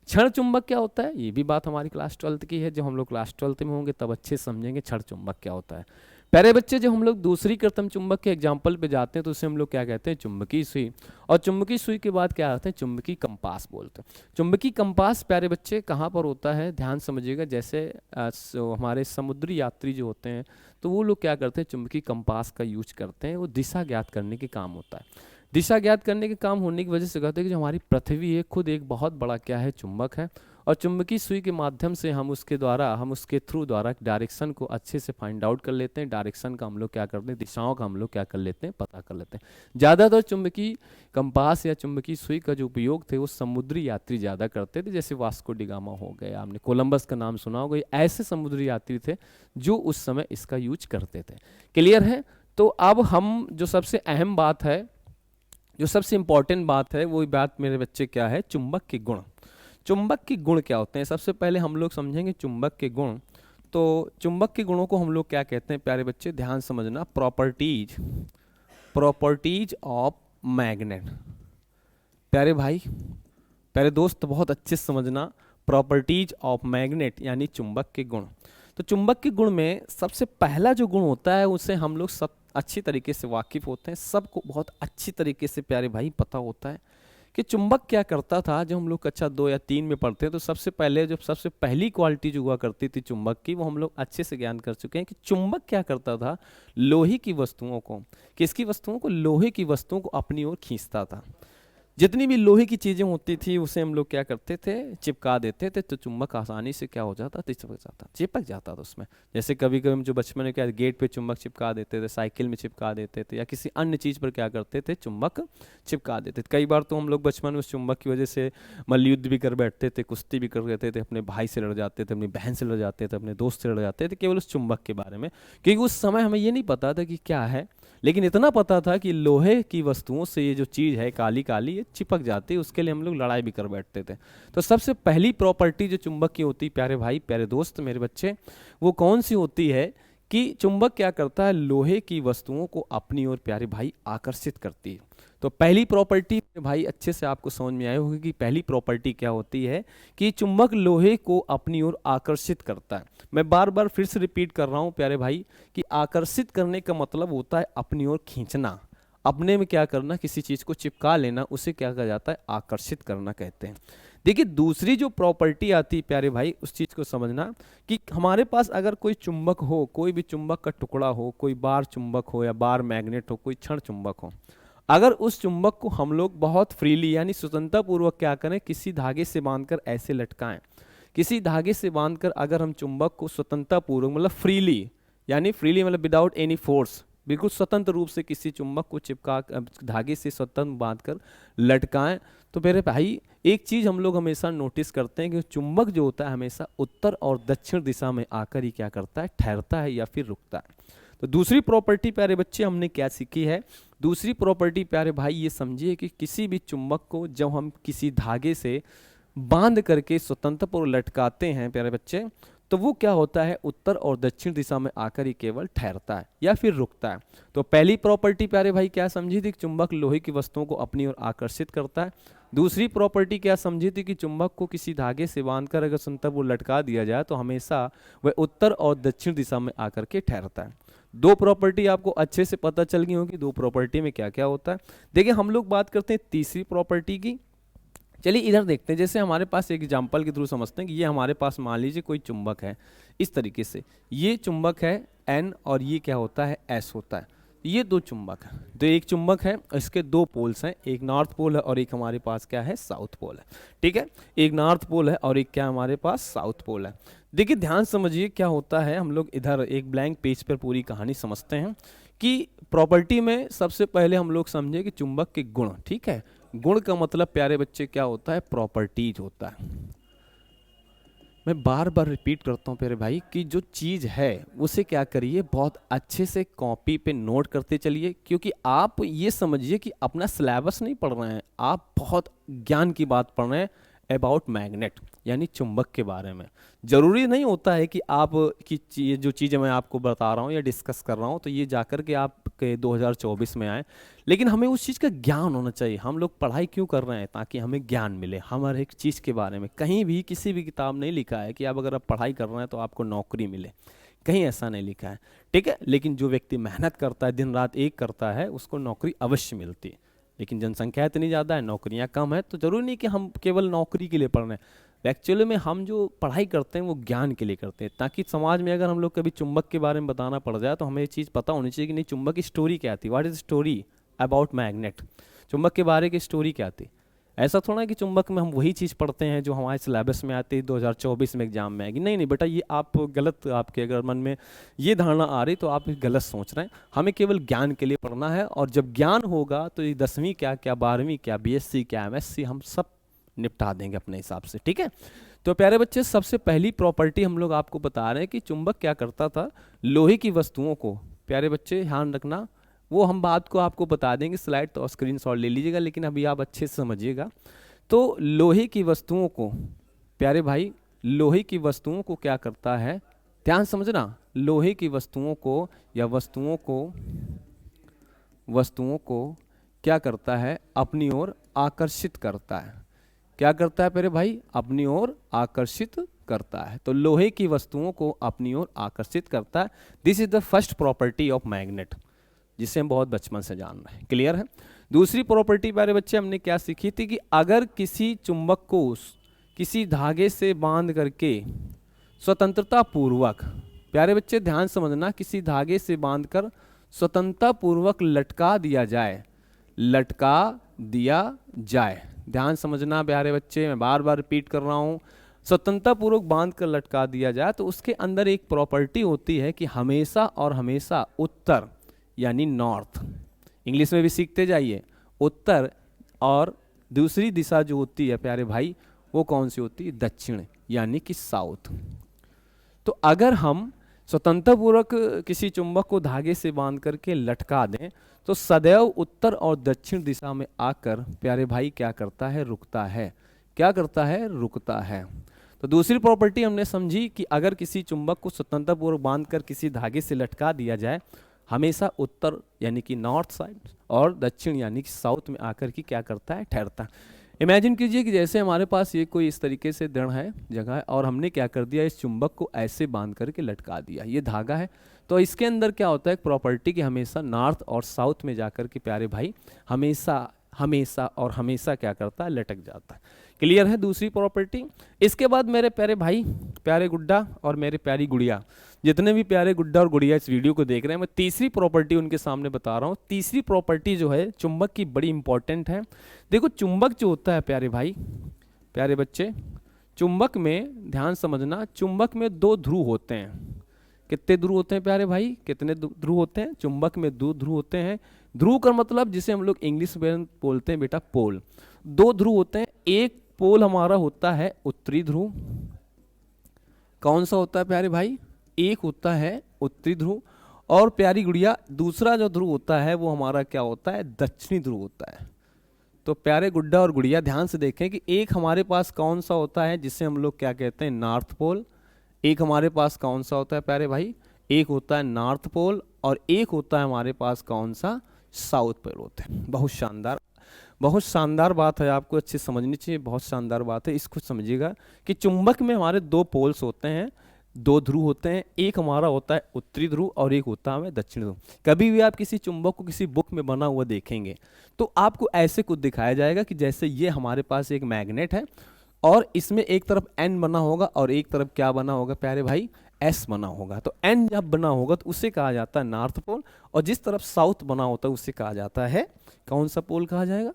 क्षण चुंबक क्या होता है? ये भी बात हमारी क्लास 12th की है। जब हम लोग क्लास 12th में होंगे तब अच्छे से समझेंगे क्षण चुंबक क्या होता है। प्यारे बच्चे, जब हम लोग दूसरी कृत्रिम चुंबक के एग्जाम्पल पे जाते हैं तो उसे हम लोग क्या कहते हैं? चुंबकीय सुई। और चुंबकीय सुई के बाद क्या आते हैं? चुंबकीय कंपास बोलते हैं। चुंबकीय कंपास प्यारे बच्चे कहाँ पर होता है? ध्यान समझिएगा। जैसे हमारे समुद्री यात्री जो होते हैं तो वो लोग क्या करते हैं? चुंबकीय कंपास का यूज करते हैं। वो दिशा ज्ञात करने के काम होता है। दिशा ज्ञात करने के काम होने की वजह से कहते हैं कि जो हमारी पृथ्वी है खुद एक बहुत बड़ा क्या है? चुंबक है। और चुंबकीय सुई के माध्यम से हम उसके थ्रू द्वारा डायरेक्शन को अच्छे से फाइंड आउट कर लेते हैं। डायरेक्शन का हम लोग क्या करते हैं? दिशाओं का हम लोग क्या कर लेते हैं? पता कर लेते हैं। ज़्यादातर चुंबकीय कंपास या चुंबकीय सुई का जो उपयोग थे वो समुद्री यात्री ज़्यादा करते थे। जैसे वास्को डिगामा हो गए, आपने कोलंबस का नाम सुना होगा, ऐसे समुद्री यात्री थे जो उस समय इसका यूज करते थे। क्लियर है? तो अब हम जो सबसे अहम बात है, जो सबसे इंपॉर्टेंट बात है, वो बात मेरे बच्चे क्या है? चुंबक के गुण। चुंबक के गुण क्या होते हैं? सबसे पहले हम लोग समझेंगे चुंबक के गुण। तो चुंबक के गुणों को हम लोग क्या कहते हैं प्यारे बच्चे? ध्यान समझना। Properties, properties of magnet. प्यारे भाई, प्यारे दोस्त, बहुत अच्छे से समझना। प्रॉपर्टीज ऑफ मैग्नेट यानी चुंबक के गुण। तो चुंबक के गुण में सबसे पहला जो गुण होता है उसे हम लोग सब अच्छी तरीके से वाकिफ होते हैं। सबको बहुत अच्छी तरीके से प्यारे भाई पता होता है कि चुंबक क्या करता था। जब हम लोग कक्षा 2 या 3 में पढ़ते हैं तो सबसे पहली क्वालिटी जो हुआ करती थी चुंबक की, वो हम लोग अच्छे से ज्ञान कर चुके हैं कि चुंबक क्या करता था? लोहे की वस्तुओं को, किसकी वस्तुओं को? लोहे की वस्तुओं को अपनी ओर खींचता था। जितनी भी लोहे की चीजें होती थी उसे हम लोग क्या करते थे? चिपका देते थे। तो चुंबक आसानी से क्या हो जाता था? चिपक जाता था उसमें। जैसे कभी कभी हम जो बचपन में क्या गेट पे चुंबक चिपका देते थे, साइकिल में चिपका देते थे, या किसी अन्य चीज पर क्या करते थे? चुंबक चिपका देते थे। कई बार तो हम लोग बचपन में उस चुंबक की वजह से मल्लयुद्ध भी कर बैठते थे, कुश्ती भी कर लेते थे, अपने भाई से लड़ जाते थे, अपनी बहन से लड़ जाते थे, अपने दोस्त से लड़ जाते थे, केवल उस चुंबक के बारे में। क्योंकि उस समय हमें ये नहीं पता था कि क्या है, लेकिन इतना पता था कि लोहे की वस्तुओं से ये जो चीज है काली काली, ये चिपक जाती है। उसके लिए हम लोग लड़ाई भी कर बैठते थे। तो सबसे पहली प्रॉपर्टी जो चुंबक की होती, प्यारे भाई, प्यारे दोस्त, मेरे बच्चे, वो कौन सी होती है कि चुंबक क्या करता है? लोहे की वस्तुओं को अपनी ओर प्यारे भाई आकर्षित करती है। तो पहली प्रॉपर्टी भाई अच्छे से आपको समझ में आई होगी कि पहली प्रॉपर्टी क्या होती है कि चुंबक लोहे को अपनी ओर आकर्षित करता है। मैं बार बार फिर से रिपीट कर रहा हूं प्यारे भाई कि आकर्षित करने का मतलब होता है अपनी ओर खींचना, अपने में क्या करना? किसी चीज को चिपका लेना, उसे क्या कहा जाता है? आकर्षित करना कहते हैं। देखिए, दूसरी जो प्रॉपर्टी आती है प्यारे भाई, उस चीज को समझना कि हमारे पास अगर कोई चुंबक हो, कोई भी चुंबक का टुकड़ा हो, कोई बार चुंबक हो या बार मैग्नेट हो, कोई क्षण चुंबक हो, अगर उस चुंबक को हम लोग बहुत फ्रीली यानी स्वतंत्रता पूर्वक क्या करें? किसी धागे से बांधकर ऐसे लटकाएं। किसी धागे से बांधकर अगर हम चुंबक को स्वतंत्रता पूर्वक मतलब फ्रीली, यानी फ्रीली मतलब विदाउट एनी फोर्स, बिल्कुल स्वतंत्र रूप से किसी चुंबक को चिपका धागे से स्वतंत्र बांधकर लटकाएं, तो मेरे भाई एक चीज हम लोग हमेशा नोटिस करते हैं कि चुंबक जो होता है हमेशा उत्तर और दक्षिण दिशा में आकर ही क्या करता है? ठहरता है या फिर रुकता है। तो दूसरी प्रॉपर्टी प्यारे बच्चे हमने क्या सीखी है? दूसरी प्रॉपर्टी प्यारे भाई ये समझिए कि किसी भी चुंबक को जब हम किसी धागे से बांध करके स्वतंत्र पर लटकाते हैं प्यारे बच्चे, तो वो क्या होता है? उत्तर और दक्षिण दिशा में आकर ही केवल ठहरता है या फिर रुकता है। तो पहली प्रॉपर्टी प्यारे भाई क्या समझी थी? चुंबक लोहे की वस्तुओं को अपनी ओर आकर्षित करता है। दूसरी प्रॉपर्टी क्या समझी थी? कि चुंबक को किसी धागे से बांधकर अगर स्वतंत्र पर लटका दिया जाए तो हमेशा वह उत्तर और दक्षिण दिशा में आकर के ठहरता है। दो प्रॉपर्टी आपको अच्छे से पता चल गई होगी, दो प्रॉपर्टी में क्या क्या होता है। देखिए हम लोग बात करते हैं तीसरी प्रॉपर्टी की। चलिए इधर देखते हैं, जैसे हमारे पास एग्जाम्पल के थ्रू समझते हैं कि ये हमारे पास मान लीजिए कोई चुंबक है, इस तरीके से ये चुंबक है N और ये क्या होता है S होता है। ये दो चुंबक है, तो एक चुंबक है, इसके दो पोल्स हैं, एक नॉर्थ पोल है और एक हमारे पास क्या है साउथ पोल है। ठीक है, एक नॉर्थ पोल है और एक क्या हमारे पास साउथ पोल है। देखिए ध्यान समझिए क्या होता है, हम लोग इधर एक ब्लैंक पेज पर पूरी कहानी समझते हैं कि प्रॉपर्टी में सबसे पहले हम लोग समझे कि चुंबक के गुण। ठीक है, गुण का मतलब प्यारे बच्चे क्या होता है, प्रॉपर्टीज होता है। मैं बार बार रिपीट करता हूँ प्यारे भाई कि जो चीज़ है उसे क्या करिए, बहुत अच्छे से कॉपी पे नोट करते चलिए, क्योंकि आप ये समझिए कि अपना सिलेबस नहीं पढ़ रहे हैं, आप बहुत ज्ञान की बात पढ़ रहे हैं अबाउट मैग्नेट यानी चुंबक के बारे में। जरूरी नहीं होता है कि आप ये जो चीज़ें मैं आपको बता रहा हूँ या डिस्कस कर रहा हूँ तो ये जाकर के आपके 2024 में आए, लेकिन हमें उस चीज़ का ज्ञान होना चाहिए। हम लोग पढ़ाई क्यों कर रहे हैं, ताकि हमें ज्ञान मिले हर एक चीज़ के बारे में। कहीं भी किसी भी किताब नहीं लिखा है कि आप अगर आप पढ़ाई कर रहे हैं तो आपको नौकरी मिले, कहीं ऐसा नहीं लिखा है। ठीक है, लेकिन जो व्यक्ति मेहनत करता है, दिन रात एक करता है, उसको नौकरी अवश्य मिलती है। लेकिन जनसंख्या इतनी ज़्यादा है, नौकरियां कम है, तो ज़रूरी नहीं कि हम केवल नौकरी के लिए पढ़ रहे हैं। एक्चुअली में हम जो पढ़ाई करते हैं वो ज्ञान के लिए करते हैं, ताकि समाज में अगर हम लोग कभी चुंबक के बारे में बताना पड़ जाए तो हमें ये चीज़ पता होनी चाहिए कि नहीं चुंबक की स्टोरी क्या थी, what is story about magnet, चुंबक के बारे की स्टोरी क्या थी। ऐसा थोड़ा है कि चुंबक में हम वही चीज़ पढ़ते हैं जो हमारे सिलेबस में आती है, 2024 में एग्जाम में आएगी। नहीं नहीं बेटा, ये आप गलत, आपके अगर मन में ये धारणा आ रही तो आप गलत सोच रहे हैं। हमें केवल ज्ञान के लिए पढ़ना है, और जब ज्ञान होगा तो ये 10वीं क्या क्या 12वीं क्या BSc क्या MSc हम सब निपटा देंगे अपने हिसाब से। ठीक है, तो प्यारे बच्चे सबसे पहली प्रॉपर्टी हम लोग आपको बता रहे हैं कि चुंबक क्या करता था, लोहे की वस्तुओं को, प्यारे बच्चे ध्यान रखना, वो हम बात को आपको बता देंगे, स्लाइड तो स्क्रीनशॉट ले लीजिएगा, लेकिन अभी आप अच्छे से समझिएगा। तो लोहे की वस्तुओं को, प्यारे भाई लोहे की वस्तुओं को क्या करता है, ध्यान समझना, लोहे की वस्तुओं को या वस्तुओं को क्या करता है, अपनी ओर आकर्षित करता है। क्या करता है प्यारे भाई, अपनी ओर आकर्षित करता है। तो लोहे की वस्तुओं को अपनी ओर आकर्षित करता है। This is the first property of magnet, जिसे हम बहुत बचपन से जान रहे हैं। क्लियर है। दूसरी प्रॉपर्टी प्यारे बच्चे हमने क्या सीखी थी कि अगर किसी चुंबक को किसी धागे से बांध करके स्वतंत्रता पूर्वक, प्यारे बच्चे ध्यान समझना, किसी धागे से बांधकर स्वतंत्रता पूर्वक लटका दिया जाए, ध्यान समझना प्यारे बच्चे, मैं बार बार रिपीट कर रहा हूँ, स्वतंत्रता पूर्वक बांध कर लटका दिया जाए तो उसके अंदर एक प्रॉपर्टी होती है कि हमेशा और हमेशा उत्तर यानी नॉर्थ, इंग्लिश में भी सीखते जाइए, उत्तर, और दूसरी दिशा जो होती है प्यारे भाई वो कौन सी होती है, दक्षिण यानी कि साउथ। तो अगर हम स्वतंत्रपूर्वक किसी चुंबक को धागे से बांध करके लटका दें तो सदैव उत्तर और दक्षिण दिशा में आकर प्यारे भाई क्या करता है, रुकता है। क्या करता है, रुकता है। तो दूसरी प्रॉपर्टी हमने समझी कि अगर किसी चुंबक को स्वतंत्रपूर्वक बांधकर किसी धागे से लटका दिया जाए, हमेशा उत्तर यानी कि नॉर्थ साइड और दक्षिण यानी कि साउथ में आकर के क्या करता है, ठहरता है। इमेजिन कीजिए कि जैसे हमारे पास ये कोई इस तरीके से दृढ़ है जगह है, और हमने क्या कर दिया, इस चुंबक को ऐसे बांध करके लटका दिया, ये धागा है। तो इसके अंदर क्या होता है, एक प्रॉपर्टी कि हमेशा नॉर्थ और साउथ में जाकर के प्यारे भाई हमेशा क्या करता है, लटक जाता है। क्लियर है दूसरी प्रॉपर्टी। इसके बाद मेरे प्यारे भाई, प्यारे गुड्डा और मेरे प्यारी गुड़िया, जितने भी प्यारे गुड्डा और गुड़िया इस वीडियो को देख रहे हैं, मैं तीसरी प्रॉपर्टी उनके सामने बता रहा हूँ। तीसरी प्रॉपर्टी जो है चुंबक की बड़ी इंपॉर्टेंट है। देखो चुंबक जो होता है प्यारे भाई, प्यारे बच्चे, चुंबक में ध्यान समझना, चुंबक में दो ध्रुव होते हैं। कितने ध्रुव होते हैं प्यारे भाई, कितने ध्रुव होते हैं, चुंबक में दो ध्रुव होते हैं। ध्रुव का मतलब जिसे हम लोग इंग्लिश में बोलते हैं बेटा पोल। दो ध्रुव होते हैं, एक पोल हमारा होता है उत्तरी ध्रुव। कौन सा होता है प्यारे भाई, एक होता है उत्तरी ध्रुव, और प्यारी गुड़िया दूसरा जो ध्रुव होता है वो हमारा क्या होता है, दक्षिणी ध्रुव होता है। तो प्यारे गुड्डा और गुड़िया ध्यान से देखें कि एक हमारे पास कौन सा होता है जिसे हम लोग क्या कहते हैं, नॉर्थ पोल। एक हमारे पास कौन सा होता है प्यारे भाई, एक होता है नॉर्थ पोल, और एक होता है हमारे पास कौन सा, साउथ पोल होते हैं। बहुत शानदार बात है, आपको अच्छी समझनी चाहिए, बहुत शानदार बात है, इसको समझिएगा कि चुंबक में हमारे दो पोल्स होते हैं, दो ध्रुव होते हैं, एक हमारा होता है उत्तरी ध्रुव और एक होता है दक्षिण ध्रुव। कभी भी आप किसी चुंबक को किसी बुक में बना हुआ देखेंगे तो आपको ऐसे कुछ दिखाया जाएगा कि जैसे ये हमारे पास एक मैग्नेट है और इसमें एक तरफ एन बना होगा और एक तरफ क्या बना होगा प्यारे भाई, एस बना होगा। तो एन जब बना होगा तो उसे कहा जाता है नॉर्थ पोल, और जिस तरफ साउथ बना होता है उसे कहा जाता है कौन सा पोल कहा जाएगा,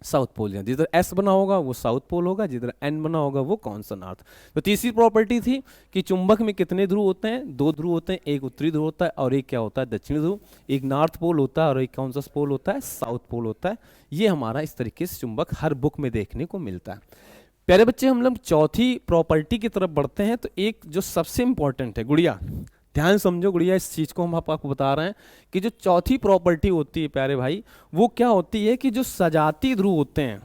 साउथ पोल। जिधर एस बना होगा वो साउथ पोल होगा, जिधर एन बना होगा वो कौन सा नॉर्थ। तो तीसरी प्रॉपर्टी थी कि चुंबक में कितने ध्रुव होते हैं, दो ध्रुव होते हैं, एक उत्तरी ध्रुव होता है और एक क्या होता है दक्षिणी ध्रुव, एक नॉर्थ पोल होता है और एक कौन सा पोल होता है, साउथ पोल होता है। ये हमारा इस तरीके से चुंबक हर बुक में देखने को मिलता है। प्यारे बच्चे हम लोग चौथी प्रॉपर्टी की तरफ बढ़ते हैं। तो एक जो सबसे इंपॉर्टेंट है, गुड़िया ध्यान समझो, गुड़िया इस चीज को हम आपको बता रहे हैं कि जो चौथी प्रॉपर्टी होती है प्यारे भाई, वो क्या होती है कि जो सजाती ध्रुव होते हैं,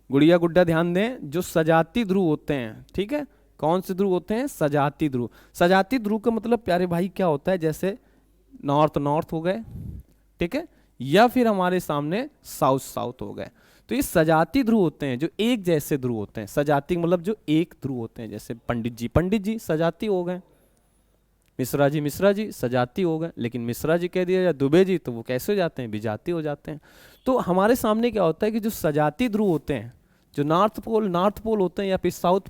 गुड़िया गुड्डा ध्यान दें, जो सजाती ध्रुव होते हैं, ठीक है, कौन से ध्रुव होते हैं, सजाती ध्रुव। सजाती ध्रुव का मतलब प्यारे भाई क्या होता है, जैसे नॉर्थ नॉर्थ हो गए, ठीक है, या फिर हमारे सामने साउथ साउथ हो गए। तो ये सजाती ध्रुव होते हैं, जो एक जैसे ध्रुव होते हैं। सजाती मतलब जो एक ध्रुव होते हैं, जैसे पंडित जी सजाती हो गए, मिश्रा जी सजाती हो गए। लेकिन मिश्रा जी कह दिया या दुबे जी तो वो कैसे हो जाते हैं, विजाती हो जाते हैं। तो हमारे सामने क्या होता है कि जो सजाती ध्रुव होते हैं, जो नॉर्थ पोल होते हैं या फिर साउथ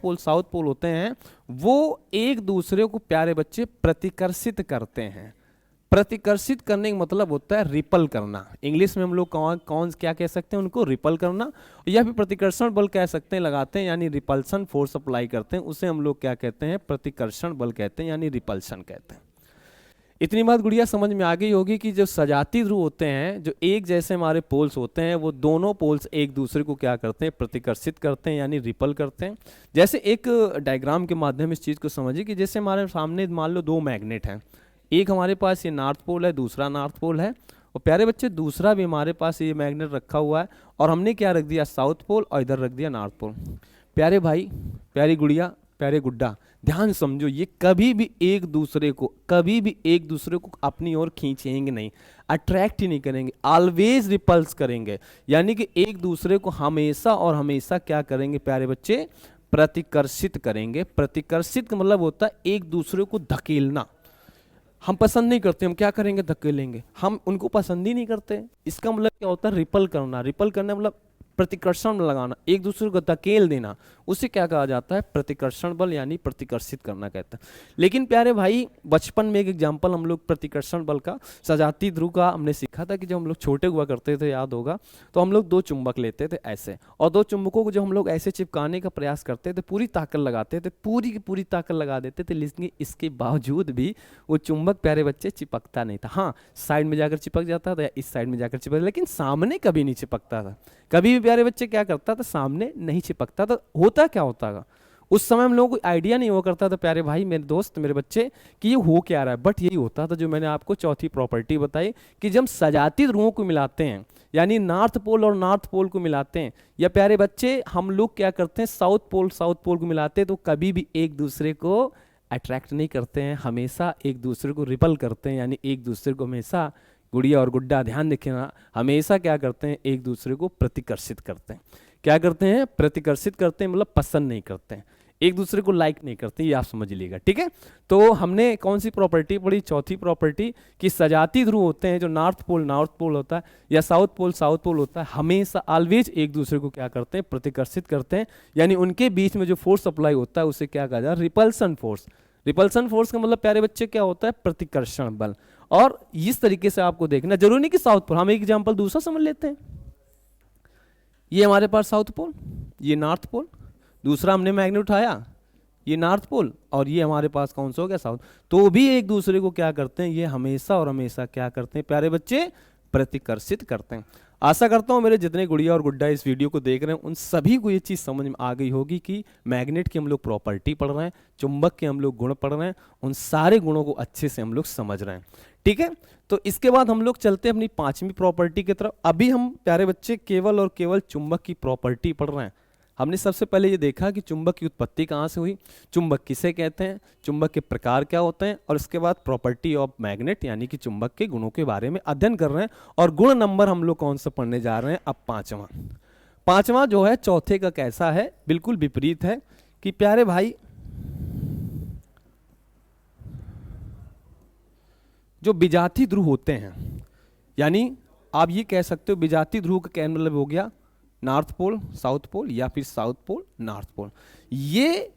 पोल होते हैं, वो एक दूसरे को प्यारे बच्चे प्रतिकर्षित करते हैं। प्रतिकर्षित करने का मतलब होता है रिपल करना। इंग्लिश में हम लोग कौन क्या कह सकते हैं, उनको रिपल करना, या फिर प्रतिकर्षण बल कह सकते हैं, लगाते हैं यानी रिपल्सन फोर्स अप्लाई करते हैं, उसे हम लोग क्या कहते हैं, प्रतिकर्षण बल कहते हैं यानी रिपल्सन कहते हैं। इतनी बात गुड़िया समझ में आ गई होगी कि जो सजाती ध्रुव होते हैं, जो एक जैसे हमारे पोल्स होते हैं, वो दोनों पोल्स एक दूसरे को क्या करते हैं, प्रतिकर्षित करते हैं यानी रिपल करते हैं। जैसे एक डायग्राम के माध्यम इस चीज़ को समझिए कि जैसे हमारे सामने मान लो दो मैग्नेट हैं, एक हमारे पास ये नॉर्थ पोल है, दूसरा नॉर्थ पोल है, और प्यारे बच्चे दूसरा भी हमारे पास ये मैग्नेट रखा हुआ है, और हमने क्या रख दिया, साउथ पोल, और इधर रख दिया नॉर्थ पोल। प्यारे भाई, प्यारी गुड़िया, प्यारे गुड्डा, ध्यान समझो, ये कभी भी एक दूसरे को अपनी ओर खींचेंगे नहीं, अट्रैक्ट ही नहीं करेंगे, ऑलवेज रिपल्स करेंगे। यानी कि एक दूसरे को हमेशा और हमेशा क्या करेंगे प्यारे बच्चे, प्रतिकर्षित करेंगे। प्रतिकर्षित का मतलब होता है एक दूसरे को धकेलना। हम पसंद नहीं करते, हम क्या करेंगे, धकेलेंगे, हम उनको पसंद ही नहीं करते। इसका मतलब क्या होता है, रिपल करना। रिपल करना मतलब प्रतिकर्षण लगाना, एक दूसरे को धकेल देना, उसे क्या कहा जाता है, प्रतिकर्षण बल यानी प्रतिकर्षित करना कहते हैं। लेकिन प्यारे भाई, बचपन में एक एग्जाम्पल हम लोग प्रतिकर्षण बल का, सजाती ध्रुव का हमने सीखा था कि जब हम लोग छोटे हुआ करते थे, याद होगा, तो हम लोग दो चुंबक लेते थे ऐसे, और दो चुंबकों को जो हम लोग ऐसे चिपकाने का प्रयास करते थे, पूरी ताकत लगाते थे, पूरी की पूरी ताकत लगा देते थे, लेकिन इसके बावजूद भी वो चुंबक प्यारे बच्चे चिपकता नहीं था। हाँ, साइड में जाकर चिपक जाता था या इस साइड में जाकर चिपक, लेकिन सामने कभी नहीं चिपकता था। कभी भी प्यारे बच्चे क्या करता था, सामने नहीं चिपकता था। होता क्या होता था उस समय, हम लोगों को आइडिया नहीं हुआ करता था प्यारे भाई, मेरे दोस्त, मेरे बच्चे, कि ये हो क्या रहा है। बट यही होता था जो मैंने आपको चौथी प्रॉपर्टी बताई, कि जब सजाती ध्रुवों को मिलाते हैं, यानी नॉर्थ पोल और नॉर्थ पोल को मिलाते हैं, या प्यारे बच्चे हम लोग क्या करते हैं, साउथ पोल को मिलाते हैं, तो कभी भी एक दूसरे को अट्रैक्ट नहीं करते हैं, हमेशा एक दूसरे को रिपल करते हैं, यानी एक दूसरे को हमेशा, गुड़िया और गुड्डा ध्यान रखना, हमेशा क्या करते हैं, एक दूसरे को प्रतिकर्षित करते हैं। क्या करते हैं, प्रतिकर्षित करते हैं, मतलब पसंद नहीं करते हैं, एक दूसरे को लाइक नहीं करते, ये आप समझ लीजिएगा, ठीक है। तो हमने कौन सी प्रॉपर्टी पढ़ी, चौथी प्रॉपर्टी, कि सजाती ध्रुव होते हैं, जो नॉर्थ पोल होता है या साउथ पोल होता है, हमेशा ऑलवेज एक दूसरे को क्या करते हैं, प्रतिकर्षित करते हैं, यानी उनके बीच में जो फोर्स अप्लाई होता है उसे क्या कहा जाता है, रिपल्सन फोर्स। रिपल्सन फोर्स का मतलब प्यारे बच्चे क्या होता है, प्रतिकर्षण बल। और इस तरीके से आपको देखना, जरूरी नहीं कि साउथ पोल, हम एक एग्जांपल दूसरा समझ लेते हैं। ये हमारे पास साउथ पोल, ये नॉर्थ पोल, दूसरा हमने मैग्नेट उठाया, ये नॉर्थ पोल, और ये हमारे पास कौन सा हो गया, साउथ। तो भी एक दूसरे को क्या करते हैं, ये हमेशा और हमेशा क्या करते हैं प्यारे बच्चे, प्रतिकर्षित करते हैं। आशा करता हूँ मेरे जितने गुड़िया और गुड्डा इस वीडियो को देख रहे हैं उन सभी को ये चीज़ समझ में आ गई होगी कि मैग्नेट की हम लोग प्रॉपर्टी पढ़ रहे हैं, चुंबक के हम लोग गुण पढ़ रहे हैं, उन सारे गुणों को अच्छे से हम लोग समझ रहे हैं, ठीक है। तो इसके बाद हम लोग चलते हैं अपनी पांचवी प्रॉपर्टी की तरफ। अभी हम प्यारे बच्चे केवल और केवल चुंबक की प्रॉपर्टी पढ़ रहे हैं। हमने सबसे पहले ये देखा कि चुंबक की उत्पत्ति कहाँ से हुई, चुंबक किसे कहते हैं, चुंबक के प्रकार क्या होते हैं, और इसके बाद प्रॉपर्टी ऑफ मैग्नेट यानी कि चुंबक के गुणों के बारे में अध्ययन कर रहे हैं। और गुण नंबर हम लोग कौन सा पढ़ने जा रहे हैं, अब पांचवा जो है चौथे का कैसा है, बिल्कुल विपरीत है। कि प्यारे भाई जो विजातीय ध्रुव होते हैं, यानी आप ये कह सकते हो विजातीय ध्रुव का क्या मतलब हो गया, नॉर्थ पोल साउथ पोल या फिर साउथ पोल नॉर्थ पोल। ये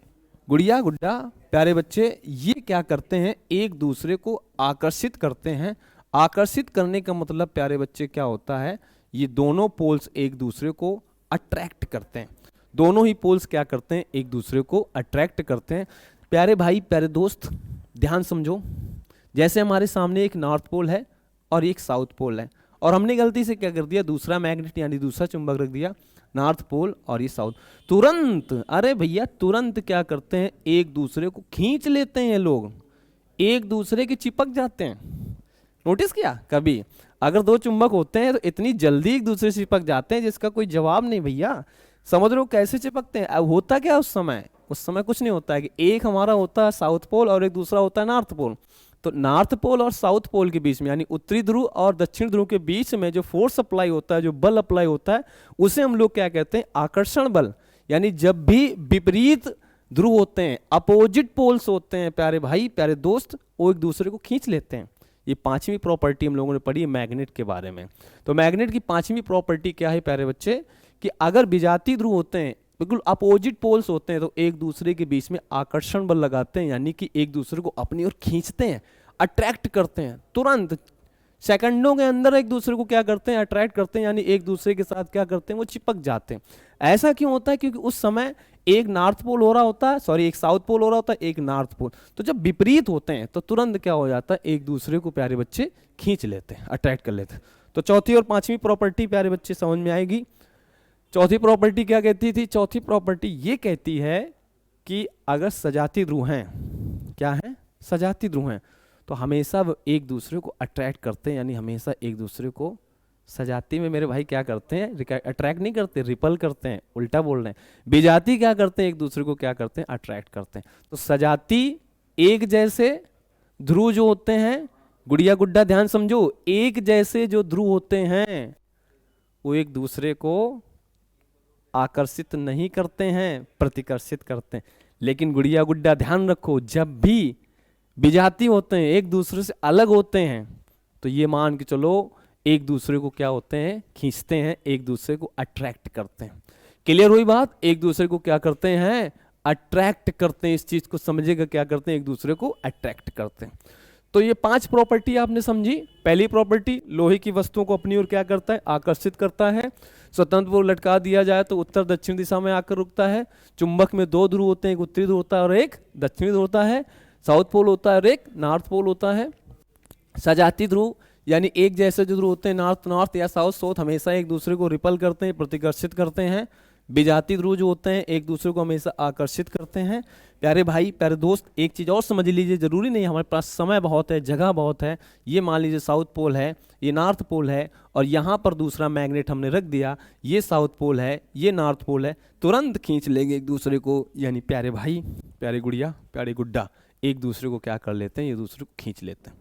गुड़िया गुड्डा प्यारे बच्चे ये क्या करते हैं, एक दूसरे को आकर्षित करते हैं। आकर्षित करने का मतलब प्यारे बच्चे क्या होता है, ये दोनों पोल्स एक दूसरे को अट्रैक्ट करते हैं। दोनों ही पोल्स क्या करते हैं, एक दूसरे को अट्रैक्ट करते हैं। प्यारे भाई प्यारे दोस्त ध्यान समझो, जैसे हमारे सामने एक नॉर्थ पोल है और एक साउथ पोल है, और हमने गलती से क्या कर दिया, दूसरा मैग्नेट यानी दूसरा चुंबक रख दिया नॉर्थ पोल और ये साउथ। तुरंत, अरे भैया तुरंत क्या करते हैं, एक दूसरे को खींच लेते हैं लोग, एक दूसरे के चिपक जाते हैं। नोटिस किया कभी, अगर दो चुंबक होते हैं तो इतनी जल्दी एक दूसरे से चिपक जाते हैं जिसका कोई जवाब नहीं भैया। समझ रहे हो कैसे चिपकते हैं। अब होता क्या उस समय कुछ नहीं होता है कि एक हमारा होता है साउथ पोल और एक दूसरा होता है नॉर्थ पोल। तो नॉर्थ पोल और साउथ पोल के बीच में यानी उत्तरी ध्रुव और दक्षिण ध्रुव के बीच में जो फोर्स अप्लाई होता है, जो बल अप्लाई होता है, उसे हम लोग क्या कहते हैं, आकर्षण बल। यानी जब भी विपरीत ध्रुव होते हैं, अपोजिट पोल्स होते हैं प्यारे भाई प्यारे दोस्त, वो एक दूसरे को खींच लेते हैं। ये पांचवी प्रॉपर्टी हम लोगों ने पढ़ी है मैग्नेट के बारे में। तो मैग्नेट की पांचवी प्रॉपर्टी क्या है प्यारे बच्चे, कि अगर विजातीय ध्रुव होते हैं, बिल्कुल अपोजिट पोल्स होते हैं, तो एक दूसरे के बीच में आकर्षण बल लगाते हैं, यानी कि एक दूसरे को अपनी ओर खींचते हैं, अट्रैक्ट करते हैं। तुरंत सेकंडों के अंदर एक दूसरे को क्या करते हैं, अट्रैक्ट करते हैं, यानी एक दूसरे के साथ क्या करते हैं, वो चिपक जाते हैं। ऐसा क्यों होता है, क्योंकि उस समय एक नॉर्थ पोल हो रहा होता है, सॉरी एक साउथ पोल हो रहा होता है, एक नॉर्थ पोल। तो जब विपरीत होते हैं तो तुरंत क्या हो जाता है, एक दूसरे को प्यारे बच्चे खींच लेते हैं, अट्रैक्ट कर लेते हैं। तो चौथी और पांचवी प्रॉपर्टी प्यारे बच्चे समझ में आएगी। चौथी प्रॉपर्टी क्या कहती थी, चौथी प्रॉपर्टी ये कहती है कि अगर सजातीय ध्रुव हैं, क्या है, सजातीय ध्रुव हैं, तो हमेशा वो एक दूसरे को अट्रैक्ट करते हैं, यानी हमेशा एक दूसरे को, सजाती में मेरे भाई क्या करते हैं, अट्रैक्ट नहीं करते, रिपल करते हैं, उल्टा बोल रहे हैं। विजाती क्या करते हैं, एक दूसरे को क्या करते हैं, अट्रैक्ट करते हैं। तो सजाती एक जैसे ध्रुव जो होते हैं, गुड़िया गुड्डा ध्यान समझो, एक जैसे जो ध्रुव होते हैं वो एक दूसरे को आकर्षित नहीं करते हैं, प्रतिकर्षित करते हैं। लेकिन गुड़िया गुड्डा ध्यान रखो, जब भी विजाती होते हैं, एक दूसरे से अलग होते हैं, तो ये मान के चलो एक दूसरे को क्या होते हैं, खींचते हैं, एक दूसरे को अट्रैक्ट करते हैं। क्लियर हुई बात, एक दूसरे को क्या करते हैं, अट्रैक्ट करते हैं। इस चीज को समझेगा, क्या करते हैं, एक दूसरे को अट्रैक्ट करते हैं। तो ये पांच प्रॉपर्टी आपने समझी। पहली प्रॉपर्टी, लोहे की वस्तुओं को अपनी ओर क्या करता है, आकर्षित करता है। स्वतंत्र पोल लटका दिया जाए तो उत्तर दक्षिण दिशा में आकर रुकता है। चुंबक में दो ध्रुव होते हैं, एक उत्तरी ध्रुव होता है और एक दक्षिणी ध्रुव होता है। साउथ पोल होता है और एक नॉर्थ पोल होता है। सजातीय ध्रुव यानी एक जैसे जो ध्रुव होते हैं, नॉर्थ नॉर्थ या साउथ साउथ, हमेशा एक दूसरे को रिपल करते हैं, प्रतिकर्षित करते हैं। विजातीय ध्रुव जो होते हैं, एक दूसरे को हमेशा आकर्षित करते हैं। प्यारे भाई प्यारे दोस्त, एक चीज़ और समझ लीजिए, जरूरी नहीं हमारे पास समय बहुत है, जगह बहुत है। ये मान लीजिए साउथ पोल है, ये नॉर्थ पोल है, और यहाँ पर दूसरा मैग्नेट हमने रख दिया, ये साउथ पोल है, ये नॉर्थ पोल है, तुरंत खींच लेंगे एक दूसरे को। यानी प्यारे भाई प्यारे गुड़िया प्यारे गुड्डा एक दूसरे को क्या कर लेते हैं, एक दूसरे को खींच लेते हैं।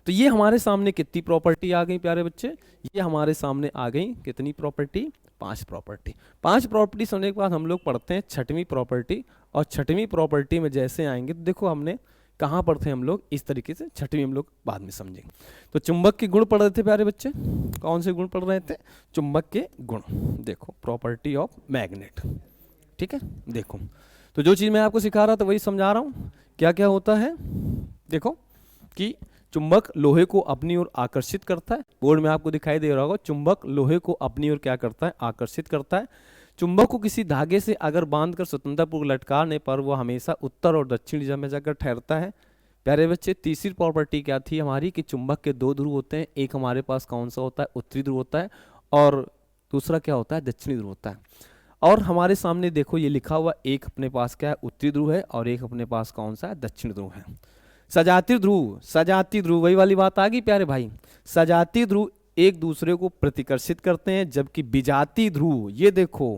तो ये हमारे सामने कितनी प्रॉपर्टी आ गई प्यारे बच्चे, ये हमारे सामने आ गई कितनी प्रॉपर्टी, पांच प्रॉपर्टी। पांच प्रॉपर्टी सुनने के बाद हम लोग पढ़ते हैं छठवीं प्रॉपर्टी। और छठवीं प्रॉपर्टी में जैसे आएंगे तो देखो हमने कहाँ पर थे हम लोग, इस तरीके से छठवीं हम लोग बाद में समझेंगे। तो चुंबक के गुण पढ़ रहे थे प्यारे बच्चे, कौन से गुण पढ़ रहे थे, चुंबक के गुण। देखो प्रॉपर्टी ऑफ मैग्नेट, ठीक है। देखो तो जो चीज़ मैं आपको सिखा रहा था वही समझा रहा हूँ। क्या क्या होता है, देखो कि चुंबक लोहे को अपनी ओर आकर्षित करता है। बोर्ड में आपको दिखाई दे रहा होगा, चुंबक लोहे को अपनी ओर क्या करता है, आकर्षित करता है। चुंबक को किसी धागे से अगर बांधकर स्वतंत्रपूर्वक लटकाने पर वह हमेशा उत्तर और दक्षिण दिशा में जाकर ठहरता है। प्यारे बच्चे तीसरी प्रॉपर्टी क्या थी हमारी, कि चुंबक के दो ध्रुव होते हैं, एक हमारे पास कौन सा होता है, उत्तरी ध्रुव होता है, और दूसरा क्या होता है, दक्षिणी ध्रुव होता है। और हमारे सामने देखो ये लिखा हुआ, एक अपने पास क्या है, उत्तरी ध्रुव है, और एक अपने पास कौन सा है, दक्षिण ध्रुव है। सजातीय ध्रुव, सजातीय ध्रुव वही वाली बात आ गई प्यारे भाई। सजातीय ध्रुव एक दूसरे को प्रतिकर्षित करते हैं, जबकि विजातीय ध्रुव, ये देखो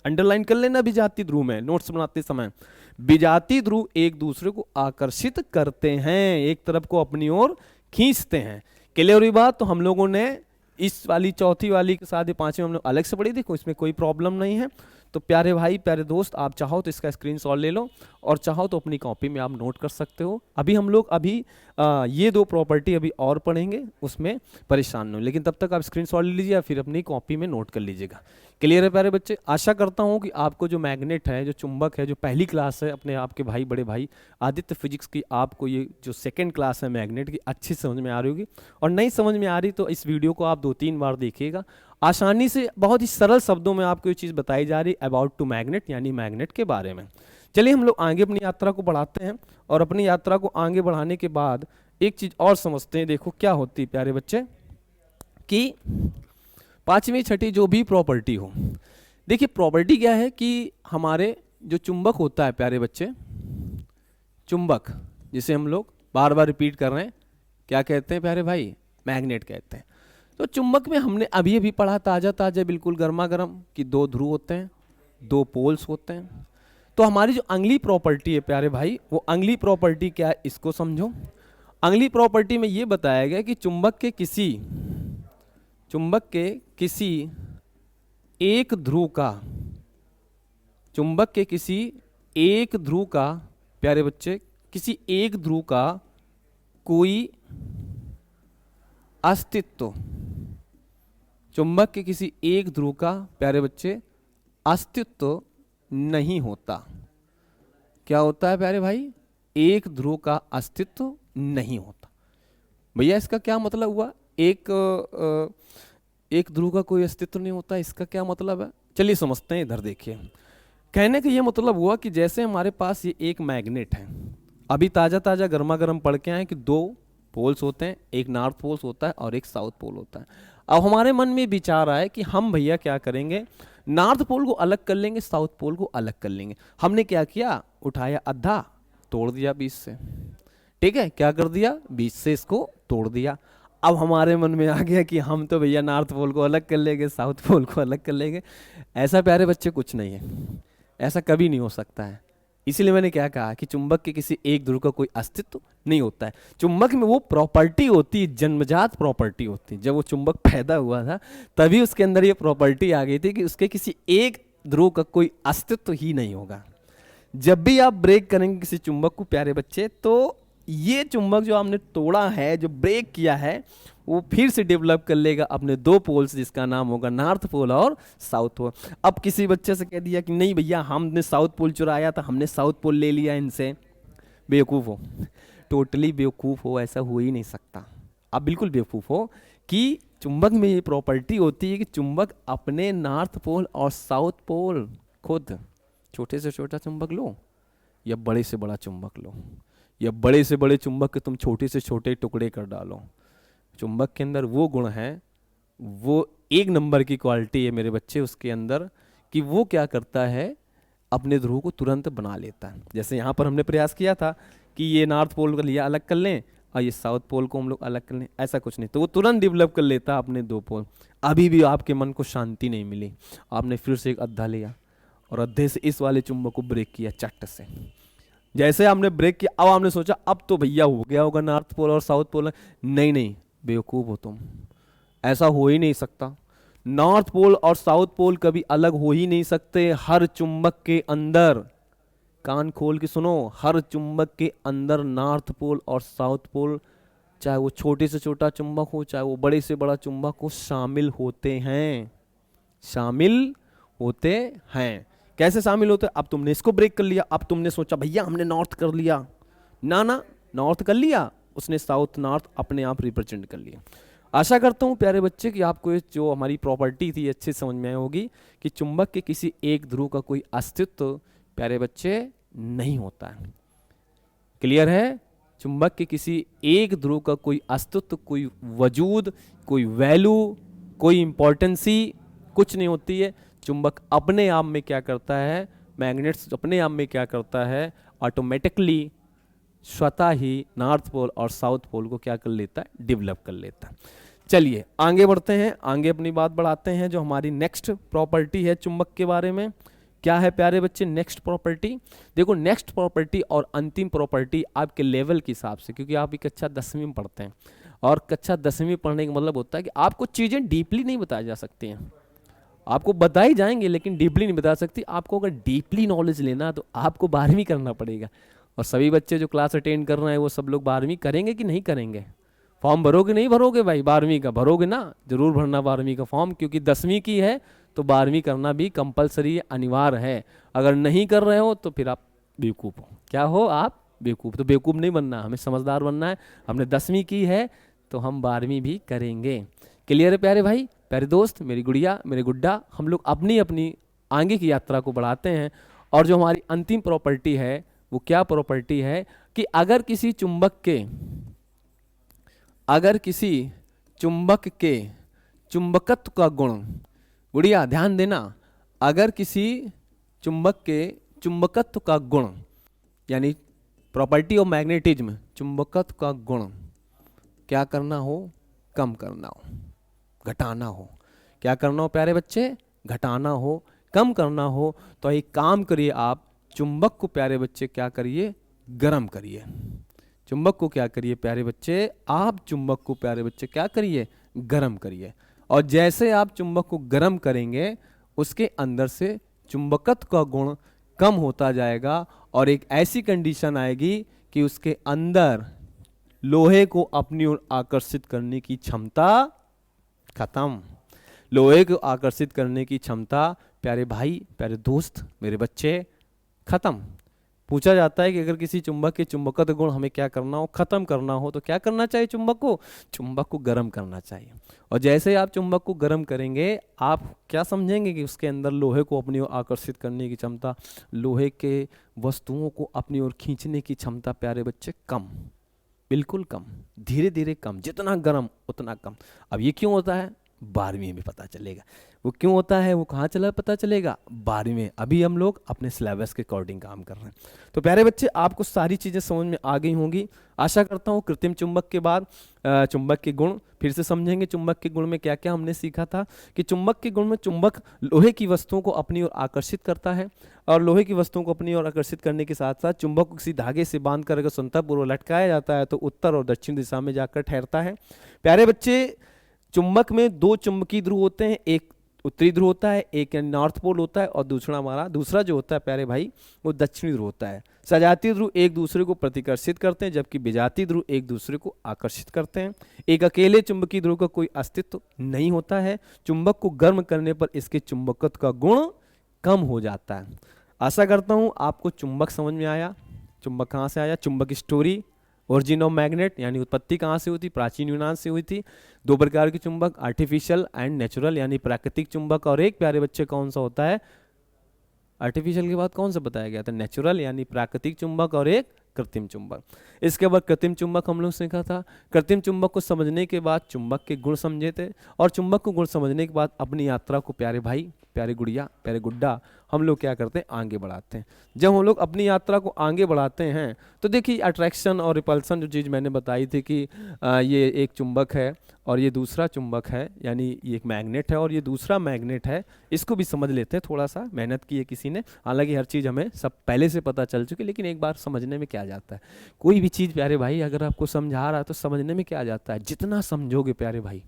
अंडरलाइन कर लेना विजातीय ध्रुव में नोट्स बनाते समय, विजातीय ध्रुव एक दूसरे को आकर्षित करते हैं, एक तरफ को अपनी ओर खींचते हैं। क्लियर हुई बात। तो हम लोगों ने इस वाली चौथी वाली के साथ ही पांचवी हमने अलग से पढ़ी थी, इसमें कोई प्रॉब्लम नहीं है। तो प्यारे भाई प्यारे दोस्त, आप चाहो तो इसका स्क्रीनशॉट ले लो और चाहो तो अपनी कॉपी में आप नोट कर सकते हो। अभी हम लोग ये दो प्रॉपर्टी अभी और पढ़ेंगे, उसमें परेशान नहीं, लेकिन तब तक आप स्क्रीनशॉट ले लीजिए या फिर अपनी कॉपी में नोट कर लीजिएगा। क्लियर है प्यारे बच्चे? आशा करता हूँ कि आपको जो मैग्नेट है, जो चुंबक है, जो पहली क्लास है अपने आपके भाई बड़े भाई आदित्य फिजिक्स की, आपको ये जो सेकंड क्लास है मैग्नेट की अच्छी समझ में आ रही होगी। और नहीं समझ में आ रही तो इस वीडियो को आप 2-3 बार देखिएगा। आसानी से बहुत ही सरल शब्दों में आपको ये चीज़ बताई जा रही अबाउट टू मैग्नेट, यानी मैग्नेट के बारे में। चलिए हम लोग आगे अपनी यात्रा को बढ़ाते हैं और अपनी यात्रा को आगे बढ़ाने के बाद एक चीज़ और समझते हैं। देखो क्या होती है प्यारे बच्चे कि पांचवी छठी जो भी प्रॉपर्टी हो, देखिए प्रॉपर्टी क्या है कि हमारे जो चुंबक होता है प्यारे बच्चे, चुंबक जिसे हम लोग बार बार रिपीट कर रहे हैं, क्या कहते हैं प्यारे भाई? मैग्नेट कहते हैं। तो चुंबक में हमने अभी अभी पढ़ा ताज़ा ताज़ा बिल्कुल गर्मा गर्म कि 2 ध्रुव होते हैं, 2 पोल्स होते हैं। तो हमारी जो अगली प्रॉपर्टी है प्यारे भाई, वो अगली प्रॉपर्टी क्या है इसको समझो। अगली प्रॉपर्टी में ये बताया गया कि चुंबक के किसी एक ध्रुव का, चुंबक के किसी एक ध्रुव का प्यारे बच्चे, किसी एक ध्रुव का कोई अस्तित्व, चुंबक के किसी एक ध्रुव का प्यारे बच्चे अस्तित्व नहीं होता। क्या होता है प्यारे भाई? एक ध्रुव का अस्तित्व नहीं होता। भैया इसका क्या मतलब हुआ? एक ध्रुव का कोई अस्तित्व नहीं होता, इसका क्या मतलब है? चलिए समझते हैं। इधर देखिए, कहने का ये मतलब हुआ कि जैसे हमारे पास ये एक मैग्नेट है, अभी ताज़ा ताज़ा गर्मा गर्म पढ़ के आए कि 2 पोल्स होते हैं, एक नॉर्थ पोल्स होता है और एक साउथ पोल होता है। अब हमारे मन में विचार आया कि हम भैया क्या करेंगे, नॉर्थ पोल को अलग कर लेंगे, साउथ पोल को अलग कर लेंगे। हमने क्या किया, उठाया आधा, तोड़ दिया 20 से। ठीक है, क्या कर दिया, 20 से इसको तोड़ दिया। अब हमारे मन में आ गया कि हम तो भैया नॉर्थ पोल को अलग कर लेंगे, साउथ पोल को अलग कर लेंगे। ऐसा प्यारे बच्चे कुछ नहीं है, ऐसा कभी नहीं हो सकता है। इसीलिए मैंने क्या कहा कि चुंबक के किसी एक ध्रुव का कोई अस्तित्व नहीं होता है। चुंबक में वो प्रॉपर्टी होती है, जन्मजात प्रॉपर्टी होती है। जब वो चुंबक पैदा हुआ था तभी उसके अंदर ये प्रॉपर्टी आ गई थी कि उसके किसी एक ध्रुव का कोई अस्तित्व ही नहीं होगा। जब भी आप ब्रेक करेंगे किसी चुंबक को प्यारे बच्चे, तो ये चुंबक जो आपने तोड़ा है, जो ब्रेक किया है, वो फिर से डेवलप कर लेगा अपने 2 पोल्स, जिसका नाम होगा नॉर्थ पोल और साउथ पोल। अब किसी बच्चे से कह दिया कि नहीं भैया हमने साउथ पोल चुराया था, हमने साउथ पोल ले लिया इनसे, बेवकूफ़ हो, टोटली बेवकूफ़ हो, ऐसा हो ही नहीं सकता। आप बिल्कुल बेवकूफ़ हो कि चुंबक में ये प्रॉपर्टी होती है कि चुंबक अपने नॉर्थ पोल और साउथ पोल, खुद छोटे से छोटा चुंबक लो या बड़े से बड़ा चुंबक लो, या बड़े से बड़े चुंबक के तुम छोटे से छोटे टुकड़े कर डालो, चुंबक के अंदर वो गुण है, वो 1 नंबर की क्वालिटी है मेरे बच्चे उसके अंदर, कि वो क्या करता है, अपने ध्रुव को तुरंत बना लेता है। जैसे यहाँ पर हमने प्रयास किया था कि ये नॉर्थ पोल को लिया अलग कर लें और ये साउथ पोल को हम लोग अलग कर लें, ऐसा कुछ नहीं, तो वो तुरंत डेवलप कर लेता है अपने 2 पोल। अभी भी आपके मन को शांति नहीं मिली, आपने फिर से एक अद्धा लिया और अद्धे से इस वाले चुंबक को ब्रेक किया चट से। जैसे आपने ब्रेक किया, अब आपने सोचा अब तो भैया हो गया होगा नॉर्थ पोल और साउथ पोल। नहीं, बेवकूफ़ हो तुम, ऐसा हो ही नहीं सकता। नॉर्थ पोल और साउथ पोल कभी अलग हो ही नहीं सकते। हर चुंबक के अंदर, कान खोल के सुनो, हर चुंबक के अंदर नॉर्थ पोल और साउथ पोल, चाहे वो छोटे से छोटा चुंबक हो चाहे वो बड़े से बड़ा चुंबक हो, शामिल होते हैं, शामिल होते हैं। कैसे शामिल होते हैं? अब तुमने इसको ब्रेक कर लिया, अब तुमने सोचा भैया हमने नॉर्थ कर लिया, ना नॉर्थ कर लिया, उसने साउथ नॉर्थ अपने आप रिप्रेजेंट कर लिया। आशा करता हूँ प्यारे बच्चे कि आपको ये जो हमारी प्रॉपर्टी थी अच्छे समझ में आई होगी कि चुंबक के किसी एक ध्रुव का कोई अस्तित्व प्यारे बच्चे नहीं होता है। क्लियर है? चुंबक के किसी एक ध्रुव का कोई अस्तित्व, कोई वजूद, कोई वैल्यू, कोई इंपॉर्टेंसी कुछ नहीं होती है। चुंबक अपने आप में क्या करता है, मैग्नेट्स अपने आप में क्या करता है, ऑटोमेटिकली स्वतः ही नॉर्थ पोल और साउथ पोल को क्या कर लेता है, डेवलप कर लेता है। चलिए आगे बढ़ते हैं, आगे अपनी बात बढ़ाते हैं। जो हमारी नेक्स्ट प्रॉपर्टी है चुंबक के बारे में, क्या है प्यारे बच्चे नेक्स्ट प्रॉपर्टी? देखो नेक्स्ट प्रॉपर्टी और अंतिम प्रॉपर्टी आपके लेवल के हिसाब से, क्योंकि आप कक्षा 10वीं में पढ़ते हैं और कक्षा 10वीं पढ़ने का मतलब होता है कि आपको चीज़ें डीपली नहीं बताई जा सकती हैं, आपको बताई जाएंगे लेकिन डीपली नहीं बता सकती। आपको अगर डीपली नॉलेज लेना तो आपको 12वीं करना पड़ेगा। और सभी बच्चे जो क्लास अटेंड कर रहे हैं वो सब लोग 12वीं करेंगे कि नहीं करेंगे? फॉर्म भरोगे नहीं भरोगे भाई? 12वीं का भरोगे ना? जरूर भरना 12वीं का फॉर्म, क्योंकि 10वीं की है तो 12वीं करना भी कंपलसरी अनिवार्य है। अगर नहीं कर रहे हो तो फिर आप बेवकूफ़ हो। क्या हो आप? बेवकूफ़। तो बेवकूफ़ नहीं बनना, हमें समझदार बनना है। हमने 10वीं की है तो हम 12वीं भी करेंगे। क्लियर है प्यारे भाई, प्यारे दोस्त, मेरी गुड़िया, मेरे गुड्डा? हम लोग अपनी अपनी आगे की यात्रा को बढ़ाते हैं। और जो हमारी अंतिम प्रॉपर्टी है वो क्या प्रॉपर्टी है कि अगर किसी चुंबक के चुंबकत्व का गुण, गुड़िया ध्यान देना, अगर किसी चुंबक के चुंबकत्व का गुण यानी प्रॉपर्टी ऑफ मैग्नेटिज्म, चुंबकत्व का गुण क्या करना हो? कम करना हो, घटाना हो। क्या करना हो प्यारे बच्चे? घटाना हो, कम करना हो। तो एक काम करिए, आप चुंबक को प्यारे बच्चे क्या करिए? गर्म करिए। चुंबक को क्या करिए प्यारे बच्चे? आप चुंबक को प्यारे बच्चे क्या करिए? गर्म करिए। और जैसे आप चुंबक को गर्म करेंगे उसके अंदर से चुंबकत्व का गुण कम होता जाएगा और एक ऐसी कंडीशन आएगी कि उसके अंदर लोहे को अपनी ओर आकर्षित करने की क्षमता खत्म। लोहे को आकर्षित करने की क्षमता प्यारे भाई, प्यारे दोस्त, मेरे बच्चे, खत्म। पूछा जाता है कि अगर किसी चुंबक के चुंबकत्व गुण हमें क्या करना हो? खत्म करना हो तो क्या करना चाहिए? चुंबक को गर्म करना चाहिए। और जैसे आप चुंबक को गर्म करेंगे आप क्या समझेंगे कि उसके अंदर लोहे को अपनी ओर आकर्षित करने की क्षमता, लोहे के वस्तुओं को अपनी ओर खींचने की क्षमता प्यारे बच्चे कम, बिल्कुल कम, धीरे धीरे कम, जितना गर्म उतना कम। अब ये क्यों होता है? 12वीं में पता चलेगा। वो क्यों होता है, वो कहाँ चला पता चलेगा? 12वीं में। अभी हम लोग अपने सिलेबस के अकॉर्डिंग काम कर रहे हैं। तो प्यारे बच्चे आपको सारी चीज़ें समझ में आ गई होंगी आशा करता हूँ। कृत्रिम चुंबक के बाद चुंबक के गुण फिर से समझेंगे। चुंबक के गुण में क्या क्या हमने सीखा था कि चुंबक के गुण में चुंबक लोहे की वस्तुओं को अपनी ओर आकर्षित करता है और लोहे की वस्तुओं को अपनी ओर आकर्षित करने के साथ साथ चुंबक को किसी धागे से बांध कर अगर संततपूर्वक लटकाया जाता है तो उत्तर और दक्षिण दिशा में जाकर ठहरता है। प्यारे बच्चे चुंबक में 2 चुंबकीय ध्रुव होते हैं, एक उत्तरी ध्रुव होता है, एक नॉर्थ पोल होता है और दूसरा जो होता है प्यारे भाई वो दक्षिणी ध्रुव होता है। सजातीय ध्रुव एक दूसरे को प्रतिकर्षित करते हैं जबकि विजातीय ध्रुव एक दूसरे को आकर्षित करते हैं। एक अकेले चुंबकीय ध्रुव का कोई अस्तित्व नहीं होता है। चुंबक को गर्म करने पर इसके चुंबकत्व का गुण कम हो जाता है। आशा करता हूँ आपको चुंबक समझ में आया। चुंबक कहाँ से आया? चुंबक स्टोरी, ओरिजिन ऑफ मैग्नेट यानी उत्पत्ति कहाँ से हुई थी? प्राचीन यूनान से हुई थी। 2 प्रकार के चुंबक, आर्टिफिशियल एंड नेचुरल यानी प्राकृतिक चुंबक, और एक प्यारे बच्चे कौन सा होता है? आर्टिफिशियल के बाद कौन सा बताया गया था? नेचुरल यानी प्राकृतिक चुंबक, और एक कृत्रिम चुंबक। इसके बाद कृत्रिम चुंबक हम लोग सीखा था। कृत्रिम चुंबक को समझने के बाद चुंबक के गुण समझे थे और चुंबक को गुण समझने के बाद अपनी यात्रा को प्यारे भाई, प्यारे गुड़िया, प्यारे गुड्डा हम लोग क्या करते हैं? आगे बढ़ाते हैं। जब हम लोग अपनी यात्रा को आगे बढ़ाते हैं तो देखिए अट्रैक्शन और रिपल्सन जो चीज़ मैंने बताई थी कि ये एक चुंबक है और ये दूसरा चुंबक है, यानी ये एक मैग्नेट है और ये दूसरा मैग्नेट है। इसको भी समझ लेते हैं, थोड़ा सा मेहनत की है किसी ने, हालांकि हर चीज़ हमें सब पहले से पता चल चुकी, लेकिन एक बार समझने में क्या जाता है। कोई भी चीज़ प्यारे भाई अगर आपको समझा रहा है तो समझने में क्या जाता है? जितना समझोगे प्यारे भाई,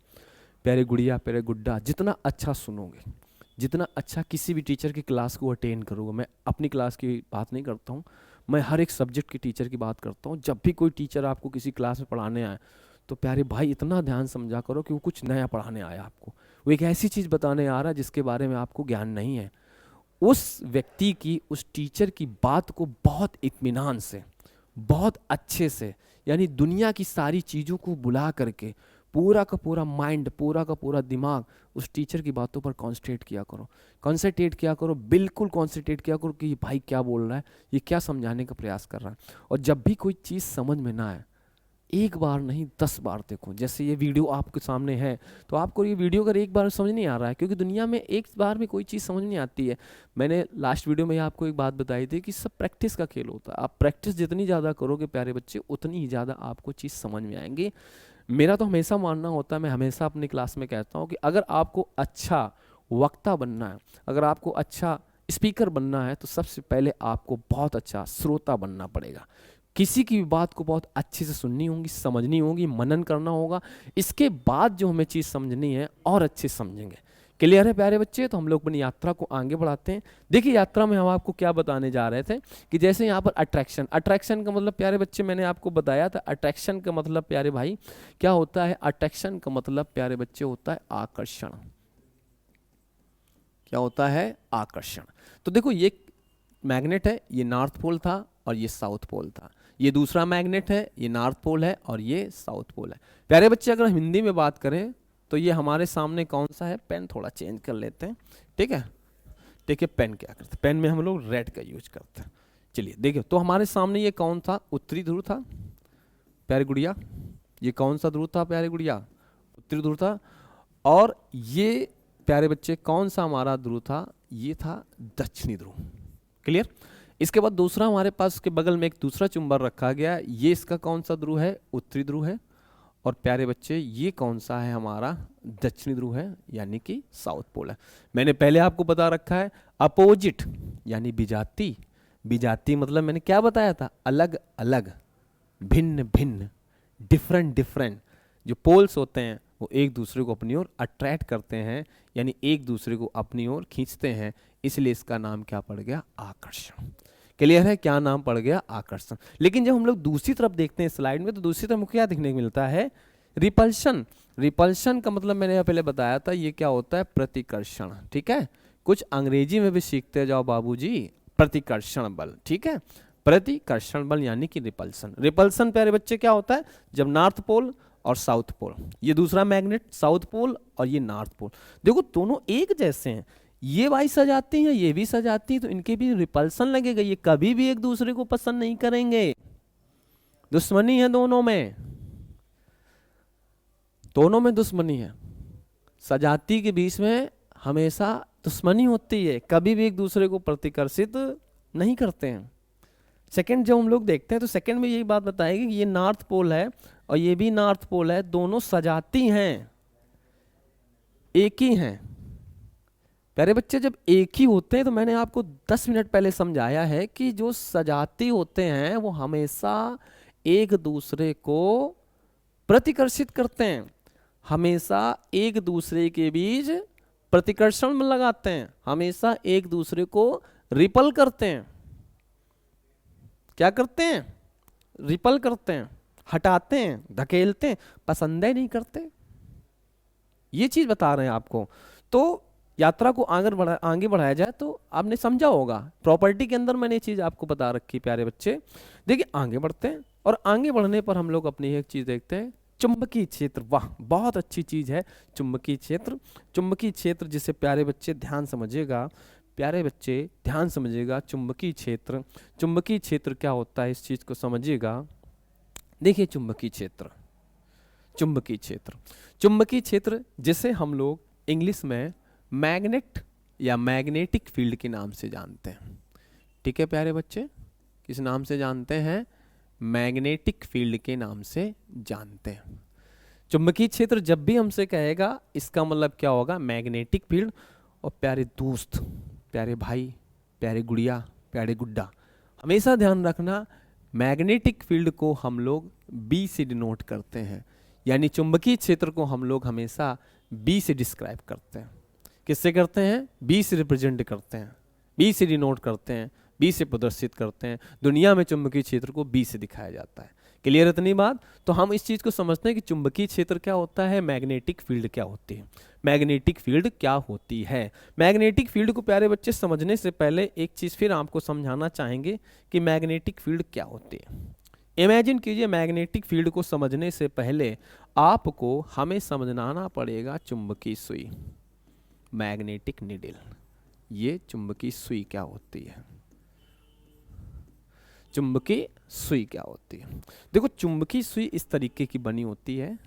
प्यारे गुड़िया, प्यारे गुड्डा, जितना अच्छा सुनोगे, जितना अच्छा किसी भी टीचर की क्लास को अटेंड करोगे। मैं अपनी क्लास की बात नहीं करता हूँ, मैं हर एक सब्जेक्ट के टीचर की बात करता हूँ। जब भी कोई टीचर आपको किसी क्लास में पढ़ाने आए तो प्यारे भाई इतना ध्यान समझा करो कि वो कुछ नया पढ़ाने आया आपको, वो एक ऐसी चीज़ बताने आ रहा है जिसके बारे में आपको ज्ञान नहीं है। उस व्यक्ति की, उस टीचर की बात को बहुत इत्मीनान से, बहुत अच्छे से, यानी दुनिया की सारी चीज़ों को बुला करके पूरा का पूरा माइंड, पूरा का पूरा दिमाग उस टीचर की बातों पर कॉन्सेंट्रेट किया करो, बिल्कुल कॉन्सेंट्रेट किया करो कि भाई क्या बोल रहा है, ये क्या समझाने का प्रयास कर रहा है। और जब भी कोई चीज़ समझ में ना आए, एक बार नहीं 10 बार देखो। जैसे ये वीडियो आपके सामने है तो आपको ये वीडियो अगर एक बार समझ नहीं आ रहा है, क्योंकि दुनिया में एक बार में कोई चीज़ समझ नहीं आती है। मैंने लास्ट वीडियो में आपको एक बात बताई थी कि सब प्रैक्टिस का खेल होता है। आप प्रैक्टिस जितनी ज़्यादा करोगे प्यारे बच्चे, उतनी ही ज़्यादा आपको चीज़ समझ में आएंगी। मेरा तो हमेशा मानना होता है, मैं हमेशा अपनी क्लास में कहता हूँ कि अगर आपको अच्छा वक्ता बनना है, अगर आपको अच्छा स्पीकर बनना है, तो सबसे पहले आपको बहुत अच्छा श्रोता बनना पड़ेगा। किसी की भी बात को बहुत अच्छे से सुननी होगी, समझनी होगी, मनन करना होगा। इसके बाद जो हमें चीज़ समझनी है और अच्छे से समझेंगे, क्लियर है प्यारे बच्चे? तो हम लोग अपनी यात्रा को आगे बढ़ाते हैं। देखिए यात्रा में हम आपको क्या बताने जा रहे थे कि जैसे यहाँ पर अट्रैक्शन, अट्रैक्शन का मतलब प्यारे बच्चे मैंने आपको बताया था, अट्रैक्शन का मतलब प्यारे भाई क्या होता है? अट्रैक्शन का मतलब प्यारे बच्चे होता है आकर्षण। क्या होता है? आकर्षण। तो देखो ये मैग्नेट है, ये नॉर्थ पोल था और ये साउथ पोल था। ये दूसरा मैग्नेट है, ये नॉर्थ पोल है और ये साउथ पोल है। प्यारे बच्चे अगर हिंदी में बात करें तो ये हमारे सामने कौन सा है? पेन थोड़ा चेंज कर लेते हैं, ठीक है। देखिए पेन क्या करते हैं, पेन में हम लोग रेड का यूज करते हैं। चलिए देखिए, तो हमारे सामने ये कौन था? उत्तरी ध्रुव था प्यारे गुड़िया। ये कौन सा ध्रुव था प्यारे गुड़िया? उत्तरी ध्रुव था। और ये प्यारे बच्चे कौन सा हमारा ध्रुव था? ये था दक्षिणी ध्रुव। क्लियर? इसके बाद दूसरा हमारे पास के बगल में एक दूसरा चुंबक रखा गया, ये इसका कौन सा ध्रुव है? उत्तरी ध्रुव है। और प्यारे बच्चे ये कौन सा है? हमारा दक्षिणी ध्रुव है, यानी कि साउथ पोल है। मैंने पहले आपको बता रखा है अपोजिट यानी विजाती। विजाती मतलब मैंने क्या बताया था? अलग अलग, भिन्न भिन्न, डिफरेंट डिफरेंट। जो पोल्स होते हैं वो एक दूसरे को अपनी ओर अट्रैक्ट करते हैं, यानी एक दूसरे को अपनी ओर खींचते हैं, इसलिए इसका नाम क्या पड़ गया? आकर्षण। क्लियर है? क्या नाम पड़ गया? आकर्षण। लेकिन जब हम लोग दूसरी तरफ देखते हैं स्लाइड में, तो दूसरी तरफ क्या देखने को मिलता है? रिपल्शन। रिपल्शन का मतलब मैंने पहले बताया था, ये क्या होता है? प्रतिकर्षण। ठीक है, कुछ अंग्रेजी में भी सीखते जाओ बाबूजी। प्रतिकर्षण बल, ठीक है, प्रतिकर्षण बल यानी कि रिपल्सन। रिपल्सन प्यारे बच्चे क्या होता है? जब नॉर्थ पोल और साउथ पोल, ये दूसरा मैग्नेट साउथ पोल और ये नॉर्थ पोल, देखो दोनों एक जैसे हैं, ये भाई सजाती हैं, ये भी सजाती हैं, तो इनके भी रिपल्सन लगेगा। ये कभी भी एक दूसरे को पसंद नहीं करेंगे, दुश्मनी है दोनों में, दोनों में दुश्मनी है। सजाती के बीच में हमेशा दुश्मनी होती है, कभी भी एक दूसरे को प्रतिकर्षित नहीं करते हैं। सेकंड जब हम लोग देखते हैं तो सेकंड में यही बात बताएगी कि ये नॉर्थ पोल है और ये भी नॉर्थ पोल है, दोनों सजाती हैं, एक ही हैं। प्यारे बच्चे जब एक ही होते हैं तो मैंने आपको 10 मिनट पहले समझाया है कि जो सजाती होते हैं वो हमेशा एक दूसरे को प्रतिकर्षित करते हैं, हमेशा एक दूसरे के बीच प्रतिकर्षण में लगाते हैं, हमेशा एक दूसरे को रिपल करते हैं। क्या करते हैं? रिपल करते हैं, हटाते हैं, धकेलते हैं, पसंद ही नहीं करते। ये चीज बता रहे हैं आपको। तो यात्रा को आगे बढ़ाया जाए तो आपने समझा होगा, प्रॉपर्टी के अंदर मैंने ये चीज आपको बता रखी प्यारे बच्चे। देखिए आगे बढ़ते हैं और आगे बढ़ने पर हम लोग अपनी एक चीज देखते हैं, चुंबकीय क्षेत्र। वाह, बहुत अच्छी चीज है चुंबकीय क्षेत्र। चुंबकीय क्षेत्र जिसे प्यारे बच्चे ध्यान समझिएगा, प्यारे बच्चे ध्यान समझिएगा, चुंबकीय क्षेत्र। चुंबकीय क्षेत्र क्या होता है इस चीज को समझिएगा। देखिए चुंबकीय क्षेत्र, चुंबकीय क्षेत्र, चुंबकीय क्षेत्र जिसे हम लोग इंग्लिश में मैग्नेट या मैग्नेटिक फील्ड के नाम से जानते हैं। ठीक है प्यारे बच्चे, किस नाम से जानते हैं? मैग्नेटिक फील्ड के नाम से जानते हैं। चुंबकीय क्षेत्र जब भी हमसे कहेगा इसका मतलब क्या होगा? Magnetic field. और प्यारे दोस्त, प्यारे भाई, प्यारे गुड़िया, प्यारे गुड्डा, हमेशा ध्यान रखना मैग्नेटिक फील्ड को हम लोग बी से डिनोट करते हैं, यानी चुंबकीय क्षेत्र को हम लोग हमेशा बी से डिस्क्राइब करते हैं। किससे करते हैं? बी से रिप्रेजेंट करते हैं, बी से डिनोट करते हैं, बी से प्रदर्शित करते हैं। दुनिया में चुंबकीय क्षेत्र को बी से दिखाया जाता है। क्लियर है इतनी बात? तो हम इस चीज को समझते हैं कि चुंबकीय क्षेत्र क्या होता है, मैग्नेटिक फील्ड क्या होती है। मैग्नेटिक फील्ड क्या होती है? मैग्नेटिक फील्ड को प्यारे बच्चे समझने से पहले एक चीज फिर आपको समझाना चाहेंगे कि मैग्नेटिक फील्ड क्या होती है। इमेजिन कीजिए, मैग्नेटिक फील्ड को समझने से पहले आपको हमें समझाना पड़ेगा चुंबकीय सुई, मैग्नेटिक निडल। ये चुंबकीय सुई क्या होती है? चुंबकीय सुई क्या होती है? देखो चुंबकीय सुई इस तरीके की बनी होती है,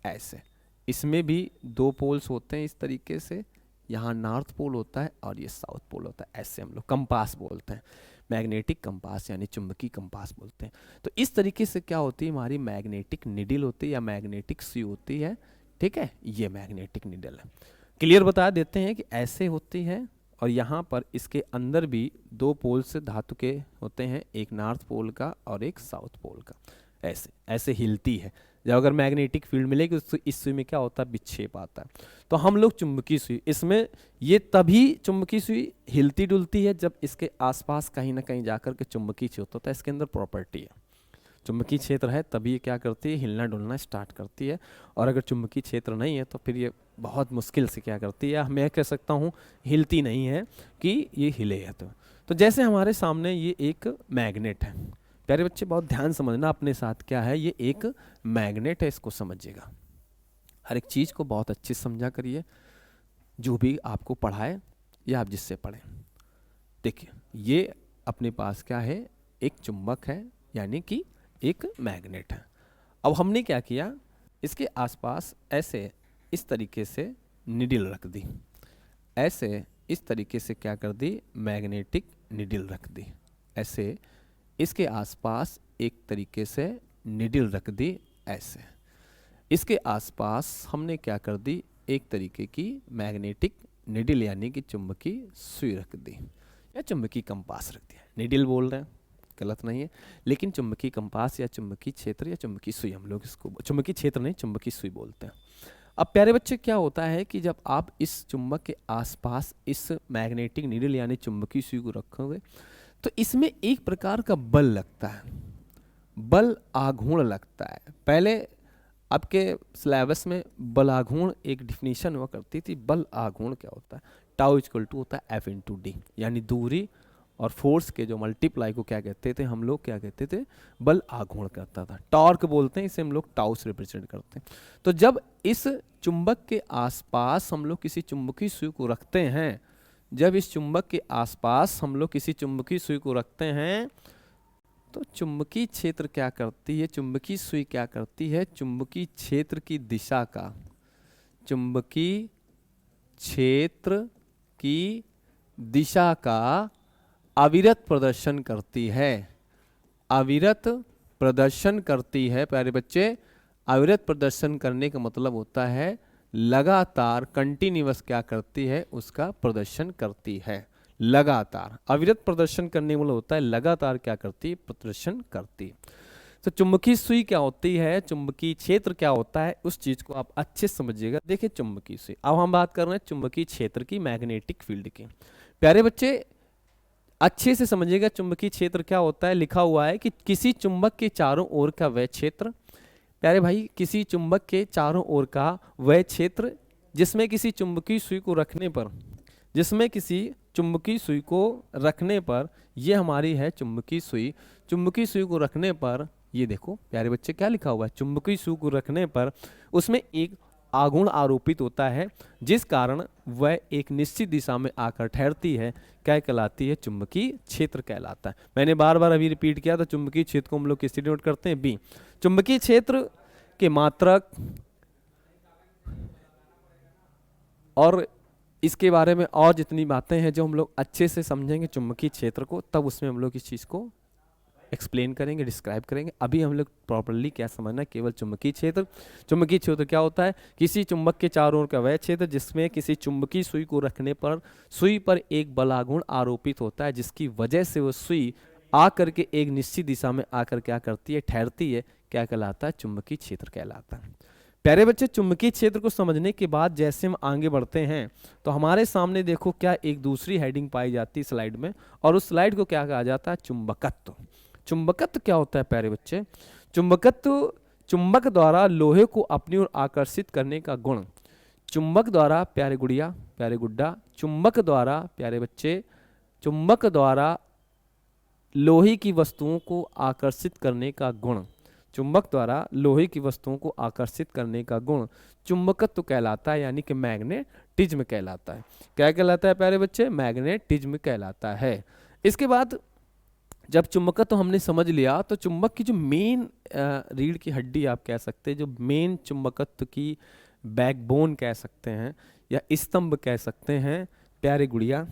ऐसे। इसमें भी दो पोल्स होते हैं इस तरीके से, यहाँ नॉर्थ पोल होता है और ये साउथ पोल होता है। ऐसे हम लोग कंपास बोलते हैं, मैग्नेटिक कंपास यानी चुंबकीय कंपास बोलते हैं। तो इस तरीके से क्या होती है? हमारी मैग्नेटिक निडल होती है या मैग्नेटिक सुई होती है। ठीक है, ये मैग्नेटिक निडल है। क्लियर बता देते हैं कि ऐसे होती है और यहाँ पर इसके अंदर भी दो पोल से धातु के होते हैं, एक नॉर्थ पोल का और एक साउथ पोल का। ऐसे ऐसे हिलती है, जब अगर मैग्नेटिक फील्ड मिलेगी तो इस सुई में क्या होता है, विक्षेप आता है। तो हम लोग चुंबकीय सुई, इसमें ये तभी चुंबकीय सुई हिलती डुलती है जब इसके आसपास कहीं ना कहीं जाकर के चुंबकीय क्षेत्र होता है, इसके अंदर प्रॉपर्टी है। चुंबकीय क्षेत्र है तभी ये क्या करती है, हिलना डुलना स्टार्ट करती है। और अगर चुंबकीय क्षेत्र नहीं है तो फिर ये बहुत मुश्किल से क्या करती है, मैं कह सकता हूँ हिलती नहीं है कि ये हिले है। तो जैसे हमारे सामने ये एक मैग्नेट है, प्यारे बच्चे बहुत ध्यान समझना अपने साथ क्या है, ये एक मैग्नेट है, इसको समझिएगा। हर एक चीज़ को बहुत अच्छे से समझा करिए, जो भी आपको पढ़ाए या आप जिससे पढ़ें। देखिए ये अपने पास क्या है, एक चुंबक है, यानी कि एक मैग्नेट है। अब हमने क्या किया, इसके आसपास ऐसे इस तरीके से निडल रख दी, ऐसे इस तरीके से क्या कर दी, मैग्नेटिक निडल रख दी, ऐसे इसके आसपास एक तरीके से निडल रख दी, ऐसे इसके आसपास हमने क्या कर दी, एक तरीके की मैग्नेटिक निडल यानी कि चुंबकीय सुई रख दी या चुंबकीय कंपास रख दिया। निडल बोल रहे हैं, गलत नहीं है, लेकिन चुंबकीय कंपास या चुंबकीय क्षेत्र या चुंबकीय सुई, हम लोग इसको चुंबकीय क्षेत्र नहीं चुंबकीय सुई बोलते हैं। अब प्यारे बच्चे क्या होता है कि जब आप इस चुंबक के आसपास इस मैग्नेटिक नीडल यानी चुंबकीय सुई को रखोगे तो इसमें एक प्रकार का बल लगता है, बल आघूर्ण लगता है। पहले आपके सिलेबस में बल आघूर्ण एक डिफिनीशन हुआ करती थी। बल आघूर्ण क्या होता है, टाउ इक्वल टू होता है F/d, यानी दूरी और फोर्स के जो मल्टीप्लाई को क्या कहते थे, हम लोग क्या कहते थे, बल आघूर्ण करता था। टॉर्क बोलते हैं इसे, हम लोग टाउ से रिप्रेजेंट करते हैं। तो जब इस चुंबक के आसपास हम लोग किसी चुंबकीय सुई को रखते हैं, जब इस चुंबक के आसपास हम लोग किसी चुंबकीय सुई को रखते हैं तो चुंबकीय क्षेत्र क्या करती है, चुंबकीय सुई क्या करती है, चुंबकीय क्षेत्र की दिशा का, चुंबकीय क्षेत्र की दिशा का अविरत प्रदर्शन करती है, अविरत प्रदर्शन करती है। प्यारे बच्चे, अविरत प्रदर्शन करने का मतलब होता है लगातार, कंटिन्यूअस क्या करती है, उसका प्रदर्शन करती है। लगातार अविरत प्रदर्शन करने वाला होता है लगातार क्या करती है, प्रदर्शन करती। तो चुंबकीय सुई क्या होती है, चुंबकीय क्षेत्र क्या होता है, उस चीज को आप अच्छे से समझिएगा। देखिए चुंबकीय सुई, अब हम बात कर रहे हैं चुंबकीय क्षेत्र की, मैग्नेटिक फील्ड की। प्यारे बच्चे अच्छे से समझिएगा चुंबकीय क्षेत्र क्या होता है। लिखा हुआ है कि किसी चुंबक के चारों ओर का वह क्षेत्र, प्यारे भाई किसी चुंबक के चारों ओर का वह क्षेत्र जिसमें किसी चुंबकीय सुई को रखने पर, जिसमें किसी चुंबकीय सुई को रखने पर, ये हमारी है चुंबकीय सुई, चुंबकीय सुई को रखने पर, ये देखो प्यारे बच्चे क्या लिखा हुआ है, चुंबकीय सुई को रखने पर उसमें एक आघूर्ण आरोपित होता है, जिस कारण वह एक निश्चित दिशा में आकर ठहरती है, क्या कहलाती है, चुंबकीय क्षेत्र कहलाता है। मैंने बार बार अभी रिपीट किया था, चुंबकीय क्षेत्र को हम लोग किससे डिनोट करते हैं, बी। चुंबकीय क्षेत्र के मात्रक और इसके बारे में और जितनी बातें हैं जो हम लोग अच्छे से समझेंगे चुंबकीय क्षेत्र को, तब उसमें हम लोग इस चीज़ को एक्सप्लेन करेंगे, डिस्क्राइब करेंगे। अभी हम लोग प्रॉपर्ली क्या समझना है, केवल चुंबकीय क्षेत्र। चुंबकीय क्षेत्र क्या होता है, किसी चुंबक के चारों ओर का वह क्षेत्र जिसमें किसी चुंबकीय सुई को रखने पर सुई पर एक बलागुण आरोपित होता है, जिसकी वजह से वो सुई आकर के एक निश्चित दिशा में आकर क्या करती है, ठहरती है, क्या कहलाता है, चुंबकीय क्षेत्र कहलाता है। प्यारे बच्चे, चुंबकीय क्षेत्र को समझने के बाद जैसे हम आगे बढ़ते हैं तो हमारे सामने देखो क्या एक दूसरी हेडिंग पाई जाती है स्लाइड में, और उस स्लाइड को क्या कहा जाता है, चुंबकत्व। चुंबकत्व क्या होता है प्यारे बच्चे, चुंबकत्व चुंबक द्वारा लोहे को अपनी ओर आकर्षित करने का गुण। चुंबक द्वारा, प्यारे गुड़िया प्यारे गुड्डा, चुंबक द्वारा प्यारे बच्चे, चुंबक द्वारा लोहे की वस्तुओं को आकर्षित करने का गुण, चुंबक द्वारा लोहे की वस्तुओं को आकर्षित करने का गुण चुंबकत्व कहलाता है, यानी कि मैग्नेटिज्म कहलाता है। क्या कहलाता है प्यारे बच्चे, मैग्नेटिज्म कहलाता है। इसके बाद जब चुंबकत्व हमने समझ लिया तो चुंबक की जो मेन रीढ़ की हड्डी आप कह सकते हैं, जो मेन चुंबकत्व की बैकबोन कह सकते हैं या स्तंभ कह सकते हैं प्यारे गुड़िया,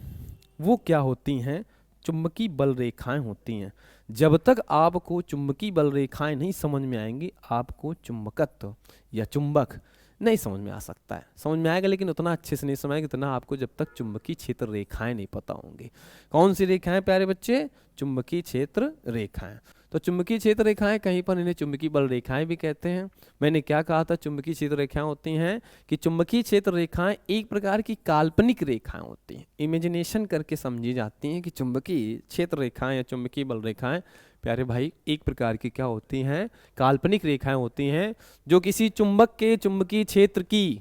वो क्या होती हैं, चुंबकीय बल रेखाएं होती हैं। जब तक आपको चुंबकीय बल रेखाएं नहीं समझ में आएंगी, आपको चुंबकत्व या चुंबक नहीं समझ में आ सकता है। समझ में आएगा लेकिन उतना अच्छे से नहीं समझ आएगा जितना आपको जब तक चुंबकीय क्षेत्र रेखाएं नहीं पता होंगी। कौन सी रेखाएं प्यारे बच्चे, चुंबकीय क्षेत्र रेखाएं। तो चुंबकीय क्षेत्र रेखाएं कहीं पर इन्हें चुंबकीय बल रेखाएं भी कहते हैं। मैंने क्या कहा था, चुंबकीय क्षेत्र रेखाएं होती हैं कि चुंबकीय क्षेत्र रेखाएं एक प्रकार की काल्पनिक रेखाएं होती हैं, इमेजिनेशन करके समझी जाती हैं कि चुंबकीय क्षेत्र रेखाएं या चुंबकीय बल रेखाएं प्यारे भाई एक प्रकार की क्या होती हैं, काल्पनिक रेखाएं होती हैं, जो किसी चुंबक के चुंबकीय क्षेत्र की,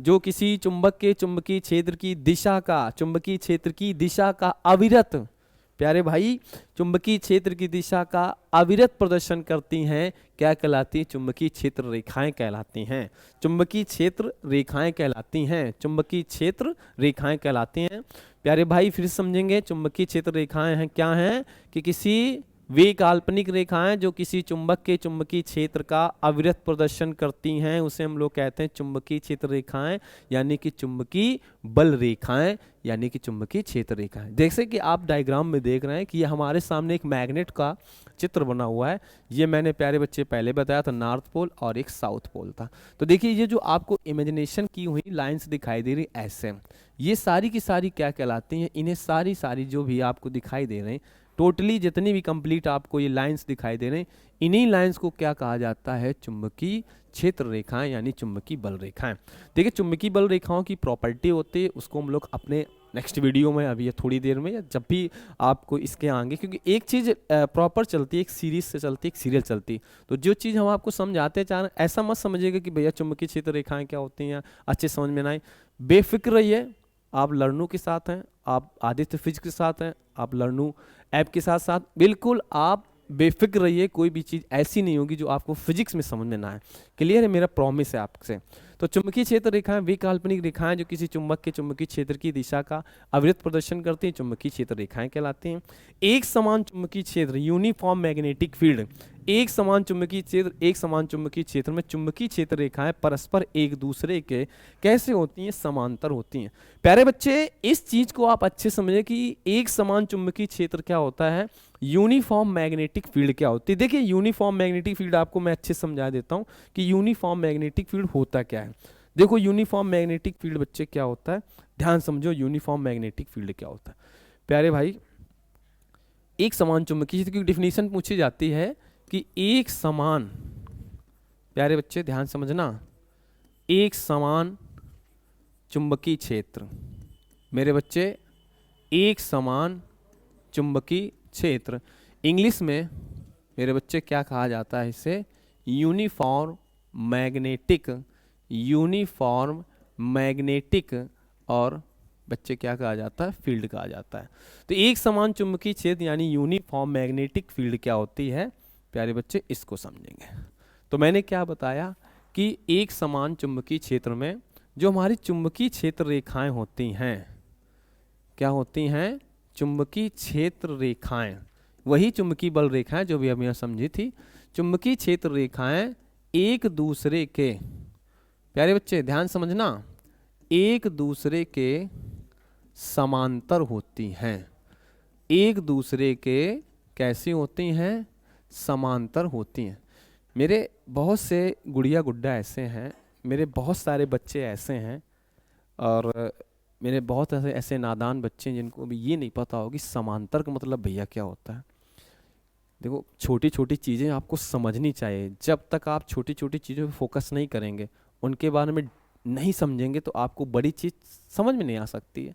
जो किसी चुंबक के चुंबकीय क्षेत्र की दिशा का, चुंबकीय क्षेत्र की दिशा का अविरत, प्यारे भाई चुंबकीय क्षेत्र की दिशा का अविरत प्रदर्शन करती हैं, क्या कहलाती हैं, चुंबकीय क्षेत्र रेखाएं कहलाती हैं, चुंबकीय क्षेत्र रेखाएं कहलाती हैं, चुंबकीय क्षेत्र रेखाएं कहलाती हैं। प्यारे भाई फिर समझेंगे, चुंबकीय क्षेत्र रेखाएं हैं क्या हैं कि किसी वे काल्पनिक रेखाएं जो किसी चुंबक के चुंबकीय क्षेत्र का अविरत प्रदर्शन करती हैं, उसे हम लोग कहते हैं चुंबकीय क्षेत्र रेखाएं, यानी कि चुंबकीय बल रेखाएं, यानी कि चुंबकीय क्षेत्र रेखाएं। जैसे कि आप डायग्राम में देख रहे हैं कि ये हमारे सामने एक मैग्नेट का चित्र बना हुआ है। ये मैंने प्यारे बच्चे पहले बताया था, नॉर्थ पोल और एक साउथ पोल था। तो देखिए ये जो आपको इमेजिनेशन की हुई लाइंस दिखाई दे रही ऐसे, ये सारी की सारी क्या कहलाती हैं, इन्हें सारी जो भी आपको दिखाई दे रहे हैं, टोटली जितनी भी कंप्लीट आपको ये लाइंस दिखाई दे रहे हैं, इन्हीं लाइंस को क्या कहा जाता है, चुंबकीय क्षेत्र रेखाएं, यानी चुंबकीय बल रेखाएं। देखिए चुंबकीय बल रेखाओं की प्रॉपर्टी होती है, उसको हम लोग अपने नेक्स्ट वीडियो में, अभी थोड़ी देर में या जब भी आपको इसके आएंगे, क्योंकि एक चीज़ प्रॉपर चलती है, एक सीरीज से चलती है, एक सीरियल चलती है। तो जो चीज़ हम आपको समझाते चाह रहे हैं, ऐसा मत समझिएगा कि भैया चुंबकीय क्षेत्र रेखाएं क्या होती हैं, अच्छे समझ में ना आए। बेफिक्र रहिए, आप लर्नू के साथ हैं, आप आदित्य फिजिक्स के साथ हैं, आप लर्नू ऐप के साथ साथ बिल्कुल आप बेफिक्र रहिए, कोई भी चीज़ ऐसी नहीं होगी जो आपको फिजिक्स में समझ में ना आए। क्लियर है, मेरा प्रॉमिस है आपसे। तो चुंबकीय क्षेत्र रेखाएं वे काल्पनिक रेखाएं जो किसी चुंबक के चुंबकीय क्षेत्र की दिशा का अविरत प्रदर्शन करती हैं, चुंबकीय क्षेत्र रेखाएं कहलाती हैं। एक समान चुंबकीय क्षेत्र, यूनिफॉर्म मैग्नेटिक फील्ड, एक समान चुंबकीय क्षेत्र में चुंबकीय क्षेत्र रेखाएं परस्पर एक दूसरे के कैसे होती हैं, समांतर होती हैं। प्यारे बच्चे इस चीज को आप अच्छे समझे कि एक समान चुंबकीय क्षेत्र क्या होता है, यूनिफॉर्म मैग्नेटिक फील्ड क्या होती है। देखिए यूनिफॉर्म मैग्नेटिक फील्ड आपको मैं अच्छे समझा देता हूं कि यूनिफॉर्म मैग्नेटिक फील्ड होता क्या है। देखो यूनिफॉर्म मैग्नेटिक फील्ड बच्चे क्या होता है, ध्यान समझो यूनिफॉर्म मैग्नेटिक फील्ड क्या होता है। प्यारे भाई एक समान चुंबकीय क्षेत्र की डिफिनीशन पूछी जाती है कि एक समान, प्यारे बच्चे ध्यान समझना, एक समान चुंबकीय क्षेत्र, मेरे बच्चे एक समान चुंबकीय क्षेत्र, इंग्लिश में मेरे बच्चे क्या कहा जाता है इसे, यूनिफॉर्म मैग्नेटिक और बच्चे क्या कहा जाता है, फील्ड कहा जाता है। तो एक समान चुंबकीय क्षेत्र यानी यूनिफॉर्म मैग्नेटिक फील्ड क्या होती है, प्यारे बच्चे इसको समझेंगे। तो मैंने क्या बताया कि एक समान चुंबकीय क्षेत्र में जो हमारी चुंबकीय क्षेत्र रेखाएं होती हैं, क्या होती हैं, चुंबकीय क्षेत्र रेखाएं, वही चुंबकीय बल रेखाएं जो भी अभी यहाँ समझी थी। चुंबकीय क्षेत्र रेखाएं एक दूसरे के, प्यारे बच्चे ध्यान समझना, एक दूसरे के समांतर होती हैं, एक दूसरे के कैसी होती हैं, समांतर होती हैं। मेरे बहुत से गुड़िया गुड्डा ऐसे हैं, मेरे बहुत सारे बच्चे ऐसे हैं, और मेरे बहुत ऐसे नादान बच्चे हैं जिनको भी ये नहीं पता होगी समांतर का मतलब भैया क्या होता है। देखो छोटी छोटी चीज़ें आपको समझनी चाहिए, जब तक आप छोटी छोटी चीज़ों पे फोकस नहीं करेंगे, उनके बारे में नहीं समझेंगे तो आपको बड़ी चीज़ समझ में नहीं आ सकती है।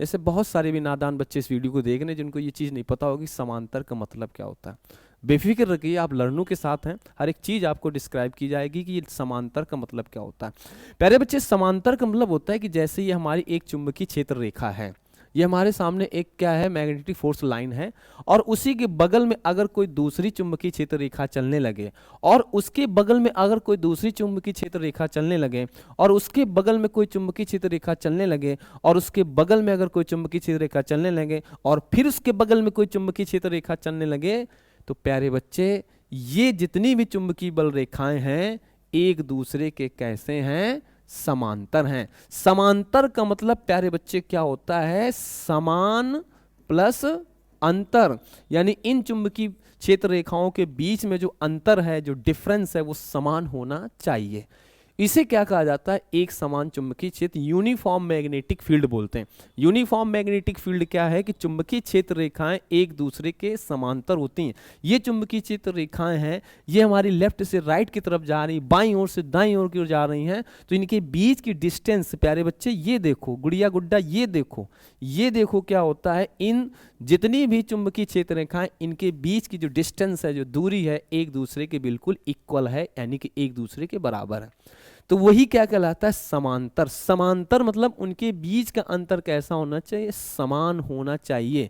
जैसे बहुत सारे भी नादान बच्चे इस वीडियो को देख रहे हैं जिनको ये चीज़ नहीं पता होगी समांतर का मतलब क्या होता है। बेफिक्र रखिए, आप लर्नू के साथ हैं, हर एक चीज़ आपको डिस्क्राइब की जाएगी कि ये समांतर का मतलब क्या होता है। प्यारे बच्चे समांतर का मतलब होता है कि जैसे ये हमारी एक चुंबकीय क्षेत्र रेखा है, ये हमारे सामने एक क्या है, मैग्नेटिक फोर्स लाइन है, और उसी के बगल में अगर कोई दूसरी चुंबकीय क्षेत्र रेखा चलने लगे, और उसके बगल में अगर कोई दूसरी चुंबकीय क्षेत्र रेखा चलने लगे, और उसके बगल में कोई चुंबकीय क्षेत्र रेखा चलने लगे, और उसके बगल में अगर कोई चुंबकीय क्षेत्र रेखा चलने लगे, और फिर उसके बगल में कोई चुंबकीय क्षेत्र रेखा चलने लगे, तो प्यारे बच्चे ये जितनी भी चुंबकीय बल रेखाएं हैं एक दूसरे के कैसे हैं, समांतर हैं। समांतर का मतलब प्यारे बच्चे क्या होता है, समान प्लस अंतर, यानी इन चुंबकीय क्षेत्र रेखाओं के बीच में जो अंतर है, जो डिफरेंस है, वो समान होना चाहिए। इसे क्या कहा जाता है, एक समान चुंबकीय क्षेत्र, यूनिफॉर्म मैग्नेटिक फील्ड बोलते हैं। यूनिफॉर्म मैग्नेटिक फील्ड क्या है कि चुंबकीय क्षेत्र रेखाएं एक दूसरे के समांतर होती हैं। ये चुंबकीय क्षेत्र रेखाएं हैं, ये हमारी लेफ्ट से राइट की तरफ जा रही, बाईं ओर से दाईं ओर की ओर जा रही हैं, तो इनके बीच की डिस्टेंस प्यारे बच्चे ये देखो, गुड़िया गुड्डा ये देखो क्या होता है, इन जितनी भी चुंबकीय क्षेत्र रेखाएं इनके बीच की जो डिस्टेंस है, जो दूरी है, एक दूसरे के बिल्कुल इक्वल है, यानी कि एक दूसरे के बराबर है। तो वही क्या कहलाता है, समांतर। समांतर मतलब उनके बीच का अंतर कैसा होना चाहिए, समान होना चाहिए।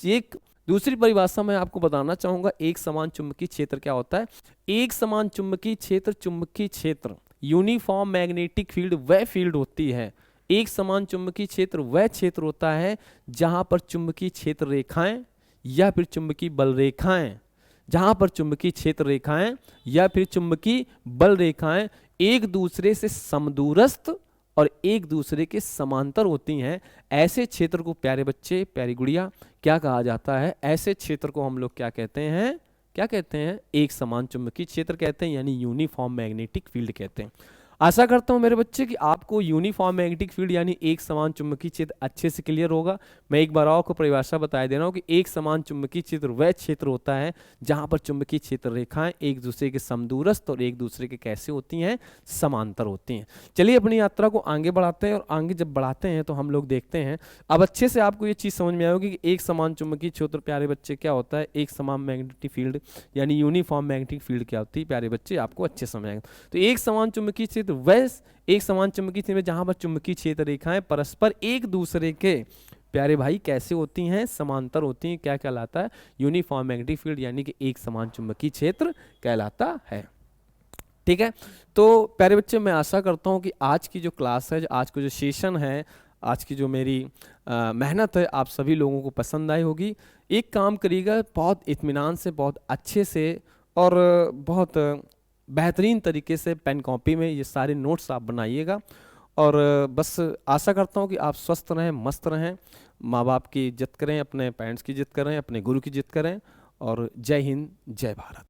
एक दूसरी परिभाषा मैं आपको बताना चाहूंगा, एक समान चुंबकीय क्षेत्र क्या होता है। एक समान चुंबकीय क्षेत्र यूनिफॉर्म मैग्नेटिक फील्ड वह फील्ड होती है, एक समान चुंबकीय क्षेत्र वह क्षेत्र होता है जहां पर चुंबकीय क्षेत्र रेखाएं या फिर चुंबकीय बल रेखाएं, जहां पर चुंबकीय क्षेत्र रेखाएं या फिर चुंबकीय बल रेखाएं एक दूसरे से समदूरस्थ और एक दूसरे के समांतर होती हैं। ऐसे क्षेत्र को प्यारे बच्चे, प्यारी गुड़िया, क्या कहा जाता है, ऐसे क्षेत्र को हम लोग क्या कहते हैं, क्या कहते हैं, एक समान चुंबकीय क्षेत्र कहते हैं, यानी यूनिफॉर्म मैग्नेटिक फील्ड कहते हैं। आशा करता हूं मेरे बच्चे कि आपको यूनिफॉर्म मैग्नेटिक फील्ड यानी एक समान चुंबकीय क्षेत्र अच्छे से क्लियर होगा। मैं एक बार आपको परिभाषा बता दे रहा हूं कि एक समान चुंबकीय क्षेत्र वह क्षेत्र होता है जहां पर चुंबकीय क्षेत्र रेखाएं एक दूसरे के समदूरस्थ और एक दूसरे के कैसे होती हैं, समांतर होती हैं। चलिए अपनी यात्रा को आगे बढ़ाते हैं, और आगे जब बढ़ाते हैं तो हम लोग देखते हैं, अब अच्छे से आपको ये चीज़ समझ में आएगी कि एक समान चुंबकीय क्षेत्र प्यारे बच्चे क्या होता है, एक समान मैग्नेटिक फील्ड यानी यूनिफॉर्म मैग्नेटिक फील्ड क्या होती है, प्यारे बच्चे आपको अच्छे समझ आएगा। तो एक समान चुंबकीय क्षेत्र वह एक समान चुंबकीय क्षेत्र में जहां पर चुंबकीय क्षेत्र रेखाएं परस्पर एक दूसरे के प्यारे भाई कैसे होती हैं, समांतर होती हैं, क्या कहलाता है, यूनिफॉर्म मैग्नेटिक फील्ड यानी कि एक समान चुंबकीय क्षेत्र कहलाता है। ठीक है, तो प्यारे बच्चे मैं आशा करता हूं कि आज की जो क्लास है, आज का जो सेशन है, आज की जो मेरी मेहनत है, आप सभी लोगों को पसंद आई होगी। एक काम करिएगा, बहुत इत्मीनान से, बहुत अच्छे से और बहुत बेहतरीन तरीके से पेन कॉपी में ये सारे नोट्स आप बनाइएगा, और बस आशा करता हूँ कि आप स्वस्थ रहें, मस्त रहें, माँ बाप की इज्जत करें, अपने पेरेंट्स की इज्जत करें, अपने गुरु की इज्जत करें, और जय हिंद, जय भारत।